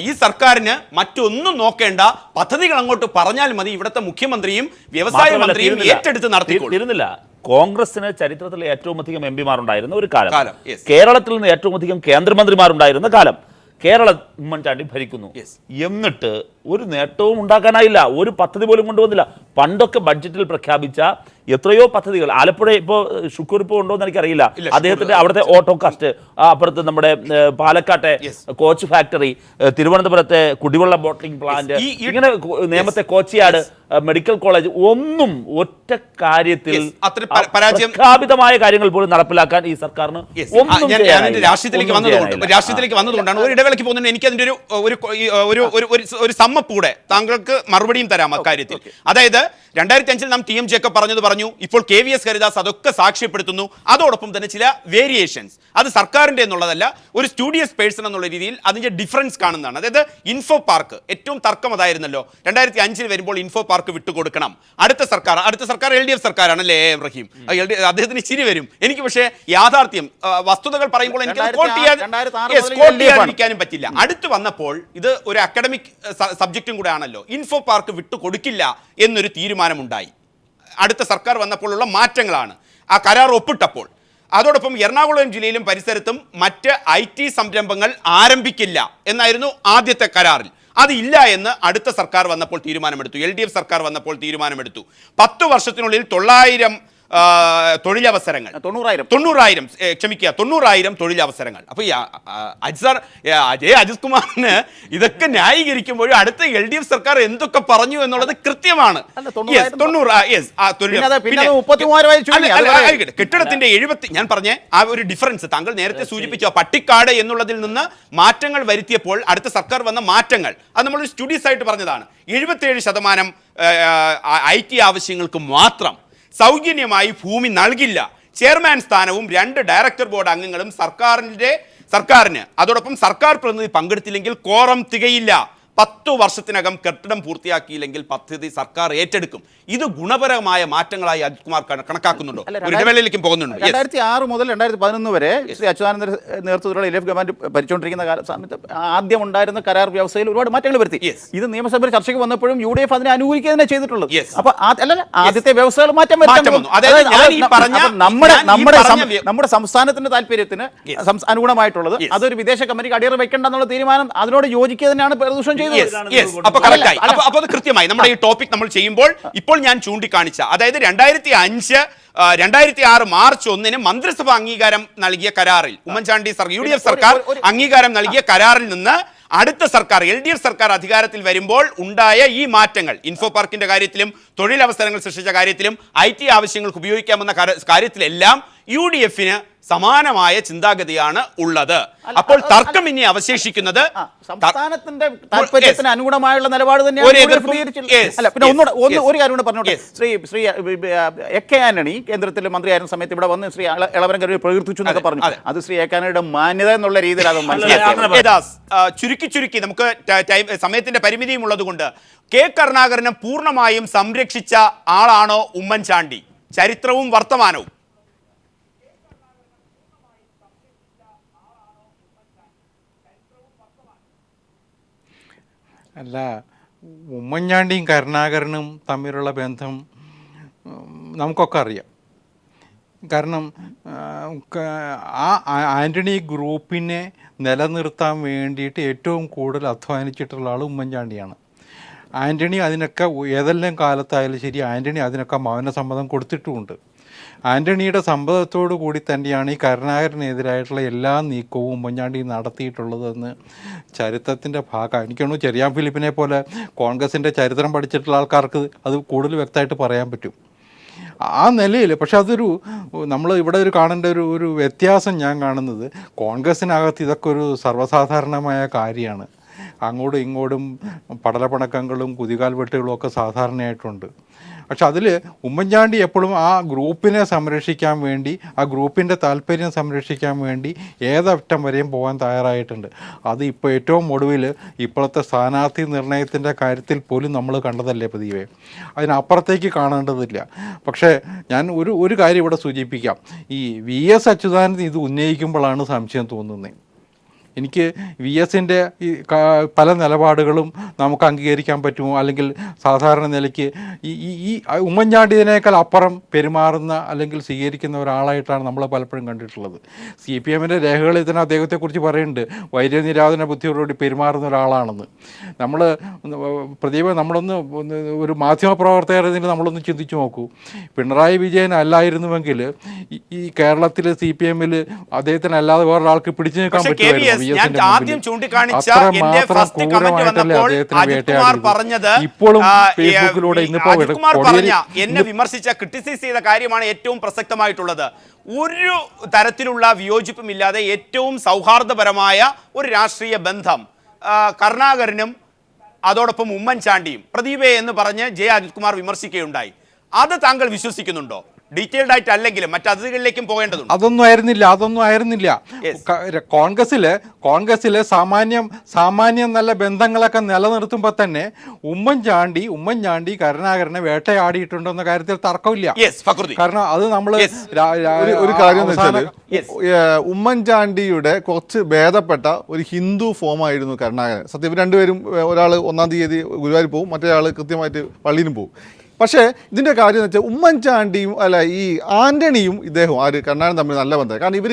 ഈ സർക്കാരിന് മറ്റൊന്നും നോക്കേണ്ട, പദ്ധതികൾ അങ്ങോട്ട് പറഞ്ഞാൽ മതി, ഇവിടുത്തെ മുഖ്യമന്ത്രിയും വ്യവസായ മന്ത്രിയും ഏറ്റെടുത്ത് നടത്തിയിരുന്നില്ല. കോൺഗ്രസിന് ചരിത്രത്തിൽ ഏറ്റവും അധികം MP-മാർ ഉണ്ടായിരുന്ന ഒരു കാലം, yes. കേരളത്തിൽ നിന്ന് ഏറ്റവും അധികം കേന്ദ്രമന്ത്രിമാരുണ്ടായിരുന്ന കാലം. കേരളം ഉമ്മൻചാണ്ടി ഭരിക്കുന്നു, എന്നിട്ട് ഒരു നേട്ടവും ഉണ്ടാക്കാനായില്ല, ഒരു പദ്ധതി പോലും കൊണ്ടുവന്നില്ല. പണ്ടൊക്കെ ബഡ്ജറ്റിൽ പ്രഖ്യാപിച്ച എത്രയോ പദ്ധതികൾ, ആലപ്പുഴ ഇപ്പോൾ ഷുക്കൂർ ഇപ്പോൾ ഉണ്ടോ എന്ന് എനിക്കറിയില്ല, അദ്ദേഹത്തിന്റെ അവിടുത്തെ ഓട്ടോ കാസ്റ്റ്, അപ്പുറത്ത് നമ്മുടെ പാലക്കാട്ടെ കോച്ച് ഫാക്ടറി, തിരുവനന്തപുരത്തെ കുടിവെള്ള ബോട്ട്ലിംഗ് പ്ലാന്റ്, ഇങ്ങനെ നേമത്തെ കോച്ചിയാട് മെഡിക്കൽ കോളേജ്, ഒന്നും ഒറ്റ കാര്യത്തിൽ പ്രഖ്യാപിതമായ കാര്യങ്ങൾ പോലും നടപ്പിലാക്കാൻ ഈ സർക്കാരിന് രാഷ്ട്രീയത്തിലേക്ക് വന്നതുകൊണ്ടാണ് ഒരു ഇടവേളയ്ക്ക് പോകുന്നത്. എനിക്ക് അതിന്റെ ഒരു സമ്മപ്പ് കൂടെ താങ്കൾക്ക് മറുപടിയും തരാം അക്കാര്യത്തിൽ. അതായത് 2005 നാം TM ജേക്കബ് പറഞ്ഞു, ഇപ്പോൾ KVS ഹരിദാസ് അതൊക്കെ സാക്ഷ്യപ്പെടുത്തുന്നു. അതോടൊപ്പം തന്നെ ചില വേരിയേഷൻസ്, അത് സർക്കാരിന്റെ എന്നുള്ളതല്ല, ഒരു സ്റ്റുഡിയസ് പേഴ്സൺ എന്നുള്ള രീതിയിൽ അതിന്റെ ഡിഫറൻസ് കാണുന്നതാണ്. അതായത് ഇൻഫോ പാർക്ക് ഏറ്റവും തർക്കം അതായിരുന്നല്ലോ. 2005 വരുമ്പോൾ ഇൻഫോ പാർക്ക് വിട്ടുകൊടുക്കണം. അടുത്ത സർക്കാർ LDF സർക്കാരാണല്ലേ AM റഹീം, അദ്ദേഹത്തിന് ചിരി വരും. എനിക്ക് പക്ഷേ യാഥാർത്ഥ്യം വസ്തുതകൾ പറയുമ്പോൾ എനിക്ക് കോട്ട് ചെയ്യാതിരിക്കാനും പറ്റില്ല. അടുത്ത് വന്നപ്പോൾ ഇത് ഒരു അക്കാഡമിക് സബ്ജക്റ്റും കൂടെ ആണല്ലോ. ഇൻഫോ പാർക്ക് വിട്ടുകൊടുക്കില്ല എന്നൊരു തീരുമാനമുണ്ടായി. അടുത്ത സർക്കാർ വന്നപ്പോഴുള്ള മാറ്റങ്ങളാണ് ആ കരാർ ഒപ്പിട്ടപ്പോൾ. അതോടൊപ്പം എറണാകുളം ജില്ലയിലും പരിസരത്തും മറ്റ് IT സംരംഭങ്ങൾ ആരംഭിക്കില്ല എന്നായിരുന്നു ആദ്യത്തെ കരാറിൽ. അതില്ല എന്ന് അടുത്ത സർക്കാർ വന്നപ്പോൾ തീരുമാനമെടുത്തു, LDF സർക്കാർ വന്നപ്പോൾ തീരുമാനമെടുത്തു. 10 വർഷത്തിനുള്ളിൽ 900 തൊഴിലവസരങ്ങൾ, 90,000 തൊഴിലവസരങ്ങൾ. അപ്പൊ അജിത് കുമാറിന് ഇതൊക്കെ ന്യായീകരിക്കുമ്പോഴും അടുത്ത LDF സർക്കാർ എന്തൊക്കെ പറഞ്ഞു എന്നുള്ളത് കൃത്യമാണ്. കെട്ടിടത്തിന്റെ 70, ഞാൻ പറഞ്ഞ ആ ഒരു ഡിഫറൻസ് താങ്കൾ നേരത്തെ സൂചിപ്പിച്ചു. പട്ടിക്കാട് എന്നുള്ളതിൽ നിന്ന് മാറ്റങ്ങൾ വരുത്തിയപ്പോൾ അടുത്ത സർക്കാർ വന്ന മാറ്റങ്ങൾ അത് നമ്മൾ സ്റ്റുഡീസ് ആയിട്ട് പറഞ്ഞതാണ്. 77% IT ആവശ്യങ്ങൾക്ക് മാത്രം സൗജന്യമായി ഭൂമി നൽകില്ല. ചെയർമാൻ സ്ഥാനവും 2 ഡയറക്ടർ ബോർഡ് അംഗങ്ങളും സർക്കാരിന്, അതോടൊപ്പം സർക്കാർ പ്രതിനിധി പങ്കെടുത്തില്ലെങ്കിൽ കോറം തികയില്ല. 10 വർഷത്തിനകം കെട്ടിടം പൂർത്തിയാക്കിയില്ലെങ്കിൽ പദ്ധതി സർക്കാർ ഏറ്റെടുക്കും. ഇത് ഗുണപരമായ മാറ്റങ്ങളായി അജിത് കുമാർ കണക്കാക്കുന്നുണ്ടോ? ഒരു ഇടവേളയിലേക്കും പോകുന്നുണ്ട്. 2006 മുതൽ 2011 വരെ ശ്രീ അച്യുതാനന്ദന്റെ നേതൃത്വത്തിലുള്ള LDF ഗവൺമെന്റ് ഭരിച്ചുകൊണ്ടിരിക്കുന്ന സമയത്ത് ആദ്യം ഉണ്ടായിരുന്ന കരാർ വ്യവസ്ഥയിൽ ഒരുപാട് മാറ്റങ്ങൾ വരുത്തി. ഇത് നിയമസഭയിൽ ചർച്ചയ്ക്ക് വന്നപ്പോഴും UDF അതിനെ അനുകൂലിക്കുക തന്നെ ചെയ്തിട്ടുള്ളത്. അപ്പൊ ആദ്യത്തെ വ്യവസ്ഥകൾ മാറ്റം നമ്മുടെ സംസ്ഥാനത്തിന്റെ താല്പര്യത്തിന് അനുഗുണമായിട്ടുള്ളത് അതൊരു വിദേശ കമ്പനിക്ക് അടിയറ വെക്കേണ്ട എന്നുള്ള തീരുമാനം അതിനോട് യോജിക്കുക തന്നെയാണ് പ്രതിപക്ഷം ചെയ്തത്. അപ്പൊ അത് കൃത്യമായി നമ്മുടെ ഈ ടോപ്പിക് നമ്മൾ ചെയ്യുമ്പോൾ ഇപ്പോൾ ഞാൻ ചൂണ്ടിക്കാണിച്ച, അതായത് 2006 മാർച്ച് 1 മന്ത്രിസഭ അംഗീകാരം നൽകിയ കരാറിൽ, ഉമ്മൻചാണ്ടി UDF സർക്കാർ അംഗീകാരം നൽകിയ കരാറിൽ നിന്ന് അടുത്ത സർക്കാർ LDF സർക്കാർ അധികാരത്തിൽ വരുമ്പോൾ ഉണ്ടായ ഈ മാറ്റങ്ങൾ, ഇൻഫോ പാർക്കിന്റെ കാര്യത്തിലും തൊഴിലവസരങ്ങൾ സൃഷ്ടിച്ച കാര്യത്തിലും IT ആവശ്യങ്ങൾക്ക് ഉപയോഗിക്കാമെന്ന കാര്യത്തിലെല്ലാം UDF-ന് സമാനമായ ചിന്താഗതിയാണ് ഉള്ളത്. അപ്പോൾ തർക്കം ഇനി അവശേഷിക്കുന്നത് സംസ്ഥാനത്തിന്റെ താല്പര്യത്തിന് അനുകൂലമായുള്ള നിലപാട് തന്നെയാണ്. പിന്നെ ഒരു കാര്യം കൂടെ പറഞ്ഞോട്ടെ. ശ്രീ AK ആന്റണി കേന്ദ്രത്തിൽ മന്ത്രിയായിരുന്ന സമയത്ത് ഇവിടെ വന്ന് ശ്രീ എളമരം കരീം പ്രകീർത്തിച്ചു എന്നൊക്കെ പറഞ്ഞു. അത് ശ്രീ AK ആന്റണിയുടെ മാന്യത എന്നുള്ള രീതിയിൽ അത് മനസ്സിലാക്കി ചുരുക്കി നമുക്ക് സമയത്തിന്റെ പരിമിതിയും ഉള്ളതുകൊണ്ട് കരുണാകരനെ പൂർണ്ണമായും സംരക്ഷിച്ച ആളാണോ ഉമ്മൻചാണ്ടി? ചരിത്രവും വർത്തമാനവും. അല്ല, ഉമ്മൻചാണ്ടിയും കരുണാകരനും തമ്മിലുള്ള ബന്ധം നമുക്കൊക്കെ അറിയാം. കാരണം ആ ആൻ്റണി ഗ്രൂപ്പിനെ നിലനിർത്താൻ വേണ്ടിയിട്ട് ഏറ്റവും കൂടുതൽ അധ്വാനിച്ചിട്ടുള്ള ആൾ ഉമ്മൻചാണ്ടിയാണ്. ആൻ്റണി അതിനൊക്കെ ഏതെല്ലാം കാലത്തായാലും ശരി, ആൻ്റണി അതിനൊക്കെ മൗനസമ്മതം കൊടുത്തിട്ടുമുണ്ട്. ആൻ്റണിയുടെ സമ്മതത്തോടു കൂടി തന്നെയാണ് ഈ കരുണാകരനെതിരായിട്ടുള്ള എല്ലാ നീക്കവും ഉമ്മൻചാണ്ടി നടത്തിയിട്ടുള്ളതെന്ന് ചരിത്രത്തിൻ്റെ ഭാഗം. എനിക്ക് തോന്നുന്നു ചെറിയാൻ ഫിലിപ്പിനെ പോലെ കോൺഗ്രസിൻ്റെ ചരിത്രം പഠിച്ചിട്ടുള്ള ആൾക്കാർക്ക് അത് കൂടുതൽ വ്യക്തമായിട്ട് പറയാൻ പറ്റും. ആ നിലയിൽ പക്ഷെ അതൊരു നമ്മൾ ഇവിടെ ഒരു കാണേണ്ട ഒരു വ്യത്യാസം ഞാൻ കാണുന്നത് കോൺഗ്രസിനകത്ത് ഇതൊക്കെ ഒരു സർവ്വസാധാരണമായ കാര്യമാണ്. അങ്ങോട്ടും ഇങ്ങോട്ടും പടലപ്പണക്കങ്ങളും കുതികാൽ വെട്ടുകളും ഒക്കെ സാധാരണയായിട്ടുണ്ട്. പക്ഷെ അതിൽ ഉമ്മൻചാണ്ടി എപ്പോഴും ആ ഗ്രൂപ്പിനെ സംരക്ഷിക്കാൻ വേണ്ടി, ആ ഗ്രൂപ്പിൻ്റെ താല്പര്യം സംരക്ഷിക്കാൻ വേണ്ടി ഏതറ്റം വരെയും പോകാൻ തയ്യാറായിട്ടുണ്ട്. അത് ഇപ്പോൾ ഏറ്റവും ഒടുവിൽ ഇപ്പോഴത്തെ സ്ഥാനാർത്ഥി നിർണയത്തിൻ്റെ കാര്യത്തിൽ പോലും നമ്മൾ കണ്ടതല്ലേ പതിവേ. അതിനപ്പുറത്തേക്ക് കാണേണ്ടതില്ല. പക്ഷേ ഞാൻ ഒരു കാര്യം ഇവിടെ സൂചിപ്പിക്കാം. ഈ VS അച്യുതാനന്ദൻ ഇത് ഉന്നയിക്കുമ്പോഴാണ് സംശയം തോന്നുന്നത്. എനിക്ക് VSൻ്റെ ഈ പല നിലപാടുകളും നമുക്ക് അംഗീകരിക്കാൻ പറ്റുമോ, അല്ലെങ്കിൽ സാധാരണ നിലയ്ക്ക് ഈ ഉമ്മൻചാണ്ടിതിനേക്കാൾ അപ്പുറം പെരുമാറുന്ന അല്ലെങ്കിൽ സ്വീകരിക്കുന്ന ഒരാളായിട്ടാണ് നമ്മൾ പലപ്പോഴും കണ്ടിട്ടുള്ളത്. CPMൻ്റെ രേഖകളിൽ തന്നെ അദ്ദേഹത്തെക്കുറിച്ച് പറയുന്നുണ്ട്, വൈര്യനിരാധന ബുദ്ധിയോടുകൂടി പെരുമാറുന്ന ഒരാളാണെന്ന്. നമ്മൾ പ്രദീപ് നമ്മളൊന്ന് ഒരു മാധ്യമപ്രവർത്തകരതിന് നമ്മളൊന്ന് ചിന്തിച്ചു നോക്കൂ. പിണറായി വിജയൻ അല്ലായിരുന്നുവെങ്കിൽ ഈ കേരളത്തിൽ CPMൽ അദ്ദേഹത്തിന് അല്ലാതെ വേറൊരാൾക്ക് പിടിച്ചു നിൽക്കാൻ പറ്റുമായിരുന്നു. ഞാൻ ആദ്യം ചൂണ്ടിക്കാണിച്ച എന്റെ ഫസ്റ്റ് കമന്റ് വന്നപ്പോൾ അജിത് കുമാർ പറഞ്ഞത് അജിത് കുമാർ പറഞ്ഞ എന്നെ വിമർശിച്ച ക്രിട്ടിസൈസ് ചെയ്ത കാര്യമാണ് ഏറ്റവും പ്രസക്തമായിട്ടുള്ളത്. ഒരു തരത്തിലുള്ള വിയോജിപ്പുമില്ലാതെ ഏറ്റവും സൗഹാർദ്ദപരമായ ഒരു രാഷ്ട്രീയ ബന്ധം കരുണാകരനും അതോടൊപ്പം ഉമ്മൻചാണ്ടിയും പ്രദീപേ എന്ന് പറഞ്ഞ് അജിത് കുമാർ വിമർശിക്കുകയുണ്ടായി. അത് താങ്കൾ വിശ്വസിക്കുന്നുണ്ടോ? ഡീറ്റെയിൽഡ് ആയിട്ട് അല്ലെങ്കിലും മറ്റു അതിഥികളിലേക്കും പോകേണ്ടതുണ്ട്. അതൊന്നും ആയിരുന്നില്ല. കോൺഗ്രസിലെ സാമാന്യം നല്ല ബന്ധങ്ങളൊക്കെ നിലനിർത്തുമ്പോൾ തന്നെ ഉമ്മൻചാണ്ടി കരുണാകരനെ വേട്ടയാടിയിട്ടുണ്ടെന്ന കാര്യത്തിൽ തർക്കമില്ല. കാരണം അത് നമ്മൾ ഒരു കാര്യം എന്ന് വെച്ചാൽ ഉമ്മൻചാണ്ടിയുടെ കുറച്ച് ഭേദപ്പെട്ട ഒരു ഹിന്ദു ഫോമായിരുന്നു കരുണാകരൻ. സത്യം രണ്ടുപേരും, ഒരാൾ 1-ാം തീയതി ഗുരുവായൂർ പോകും, മറ്റേ ആൾ കൃത്യമായിട്ട് പള്ളിയിലും പോകും. പക്ഷേ ഇതിൻ്റെ കാര്യം എന്ന് വെച്ചാൽ ഉമ്മൻചാണ്ടിയും ഈ ആൻ്റണിയും ഇദ്ദേഹവും കരുണാകരൻ തമ്മിൽ നല്ല ബന്ധം. കാരണം ഇവർ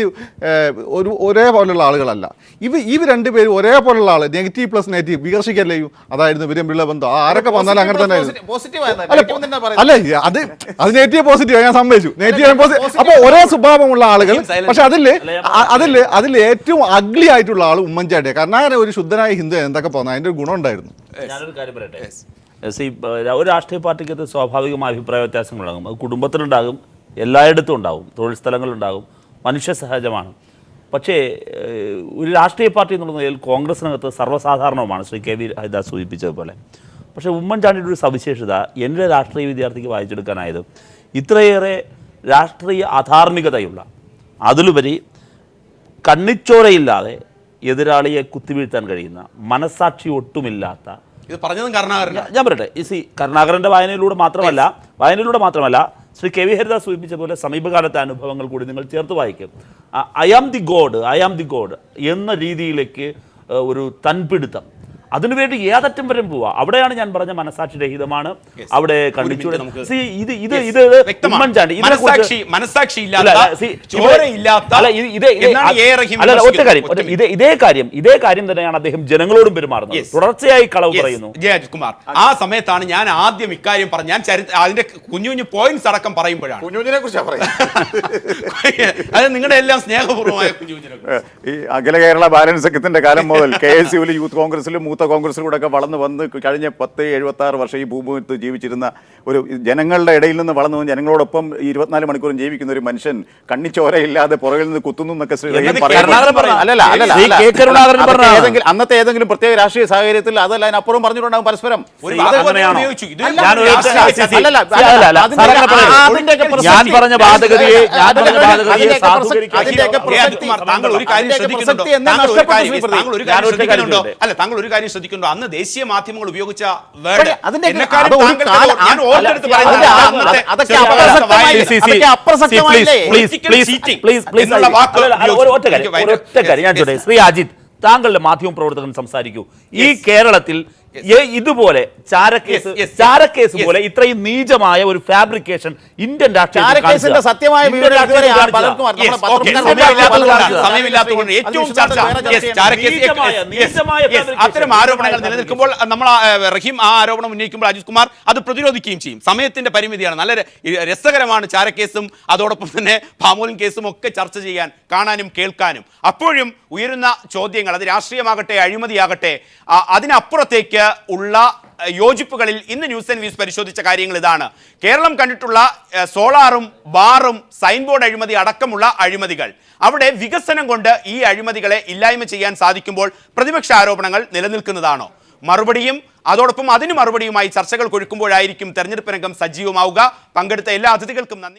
ഒരേപോലുള്ള ആളുകളല്ല. ഇവർ രണ്ടുപേരും ഒരേപോലുള്ള ആൾ, നെഗറ്റീവ് പ്ലസ് നെഗറ്റീവ് വികർഷിക്കല്ലേ അതായിരുന്നു ഇവർ തമ്മിലുള്ള ബന്ധം. ആരൊക്കെ വന്നാലും അങ്ങനെ തന്നെ ആയിരുന്നു. അല്ല അത് നെഗറ്റീവ് പോസിറ്റീവ് ഞാൻ സമ്മതിച്ചു. നെഗറ്റീവ് പോസിറ്റീവ് അപ്പോൾ ഒരേ സ്വഭാവമുള്ള ആളുകൾ. പക്ഷെ അതിൽ ഏറ്റവും അഗ്ലി ആയിട്ടുള്ള ആൾ ഉമ്മൻചാണ്ടിയാണ്. കരുണാകരൻ ഒരു ശുദ്ധനായ ഹിന്ദു എന്തൊക്കെ പറഞ്ഞാൽ അതിൻ്റെ ഒരു ഗുണം ഉണ്ടായിരുന്നു. ഞാനൊരു കാര്യം പറയട്ടെ. ഒരു രാഷ്ട്രീയ പാർട്ടിക്കകത്ത് സ്വാഭാവികമായ അഭിപ്രായ വ്യത്യാസങ്ങളുണ്ടാകും. അത് കുടുംബത്തിലുണ്ടാകും, എല്ലായിടത്തും ഉണ്ടാകും, തൊഴിൽ സ്ഥലങ്ങളിലുണ്ടാകും, മനുഷ്യ സഹജമാണ്. പക്ഷേ ഒരു രാഷ്ട്രീയ പാർട്ടി എന്നുള്ള നിലയിൽ കോൺഗ്രസിനകത്ത് സർവ്വസാധാരണവുമാണ്, ശ്രീ KV ഹരിദാസ് സൂചിപ്പിച്ചതുപോലെ. പക്ഷേ ഉമ്മൻചാണ്ടിയുടെ ഒരു സവിശേഷത എൻ്റെ രാഷ്ട്രീയ വിദ്യാർത്ഥിക്ക് വായിച്ചെടുക്കാനായത് ഇത്രയേറെ രാഷ്ട്രീയ അധാർമികതയുള്ള, അതിലുപരി കണ്ണിച്ചോരയില്ലാതെ എതിരാളിയെ കുത്തിവീഴ്ത്താൻ കഴിയുന്ന, മനസ്സാക്ഷി ഒട്ടുമില്ലാത്ത, ഇത് പറഞ്ഞതും കരുണാകരൻ. ഞാൻ പറയട്ടെ, കരുണാകരൻ്റെ വായനയിലൂടെ മാത്രമല്ല ശ്രീ KV ഹരിദാസ് സൂചിപ്പിച്ച പോലെ സമീപകാലത്തെ അനുഭവങ്ങൾ കൂടി നിങ്ങൾ ചേർത്ത് വായിക്കും. ഐ ആം ദി ഗോഡ് എന്ന രീതിയിലേക്ക് ഒരു തൻപിടുത്തം, അതിനുവേണ്ടി ഏതറ്റം വരെ പോവാ. അവിടെയാണ് ഞാൻ പറഞ്ഞ മനസാക്ഷി രഹിതമാണ്. അവിടെ കണ്ടിച്ചൂടെ ഇതേ കാര്യം തന്നെയാണ് അദ്ദേഹം ജനങ്ങളോടും പെരുമാറുന്നത്. തുടർച്ചയായി കളവ് പറയുന്നു. അജിത് കുമാർ, ആ സമയത്താണ് ഞാൻ ആദ്യം ഇക്കാര്യം പറഞ്ഞു. ഞാൻ അതിന്റെ കുഞ്ഞു പോയിന്റ്സ് അടക്കം പറയുമ്പോഴാണ് കുഞ്ഞുഞ്ഞിനെ കുറിച്ചാണ് പറയുന്നത്. അത് നിങ്ങളുടെ എല്ലാം സ്നേഹപൂർവ്വമായ കുഞ്ഞുഞ്ഞിനെ. ഈ അഖില കേരള ബാലൻസ് സഖ്യത്തിന്റെ കാലം മുതൽ KSUവിൽ, യൂത്ത് കോൺഗ്രസിലും, മൂത്ത കോൺഗ്രസിലൂടെ ഒക്കെ വളർന്നു വന്ന് കഴിഞ്ഞ 10-76 വർഷം ഈ ഭൂമുഖത്ത് ജീവിച്ചിരുന്ന ഒരു ജനങ്ങളുടെ ഇടയിൽ നിന്ന് വളർന്നു വന്ന് ജനങ്ങളോടൊപ്പം 24 മണിക്കൂറും ജീവിക്കുന്ന ഒരു മനുഷ്യൻ കണ്ണിച്ചോരയില്ലാതെ പുറകിൽ നിന്ന് കുത്തുന്നു എന്നൊക്കെ അന്നത്തെ ഏതെങ്കിലും പ്രത്യേക രാഷ്ട്രീയ സാഹചര്യത്തിൽ അതല്ല അതിനപ്പുറം പറഞ്ഞിട്ടുണ്ടാകും പരസ്പരം. ഞാൻ പറഞ്ഞ വാദഗതിയെ താങ്കൾ ഒരു കാര്യം ശ്രദ്ധിക്കുന്നുണ്ടോ? അന്ന് ദേശീയ മാധ്യമങ്ങൾ ഉപയോഗിച്ച വേർഡ് ശ്രീ അജിത്, താങ്കളുടെ മാധ്യമ പ്രവർത്തകൻ സംസാരിക്കൂ. ഈ കേരളത്തിൽ ഇതുപോലെ ചാരക്കേസ് പോലെ ഇത്രയും നീചമായ ഒരു ഫാബ്രിക്കേഷൻ ഇന്ത്യൻ രാഷ്ട്രീയത്തിൽ സത്യമായ അത്തരം ആരോപണങ്ങൾ നിലനിൽക്കുമ്പോൾ നമ്മൾ റഹീം ആ ആരോപണം ഉന്നയിക്കുമ്പോൾ അജിത് കുമാർ അത് പ്രതിരോധിക്കുകയും ചെയ്യും. സമയത്തിന്റെ പരിമിതിയാണ്. നല്ല രസകരമാണ് ചാരക്കേസും അതോടൊപ്പം തന്നെ പാമോലിൻ കേസും ഒക്കെ ചർച്ച ചെയ്യാൻ, കാണാനും കേൾക്കാനും. അപ്പോഴും ഉയരുന്ന ചോദ്യങ്ങൾ, അത് രാഷ്ട്രീയമാകട്ടെ അഴിമതിയാകട്ടെ, അതിനപ്പുറത്തേക്ക് ഉള്ള യോജിപ്പുകളിൽ ഇന്ന് ന്യൂസ് ആൻഡ് വ്യൂസ് പരിശോധിച്ച കാര്യങ്ങൾ ഇതാണ്. കേരളം കണ്ടിട്ടുള്ള സോളാറും ബാറും സൈൻ ബോർഡ് അഴിമതി അടക്കമുള്ള അഴിമതികൾ, അവിടെ വികസനം കൊണ്ട് ഈ അഴിമതികളെ ഇല്ലായ്മ ചെയ്യാൻ സാധിക്കുമ്പോൾ പ്രതിപക്ഷ ആരോപണങ്ങൾ നിലനിൽക്കുന്നതാണോ? മറുപടിയും അതോടൊപ്പം അതിന് മറുപടിയുമായി ചർച്ചകൾ കൊഴുക്കുമ്പോഴായിരിക്കും തെരഞ്ഞെടുപ്പ് രംഗം സജീവമാവുക. പങ്കെടുത്ത എല്ലാ അതിഥികൾക്കും നന്ദി.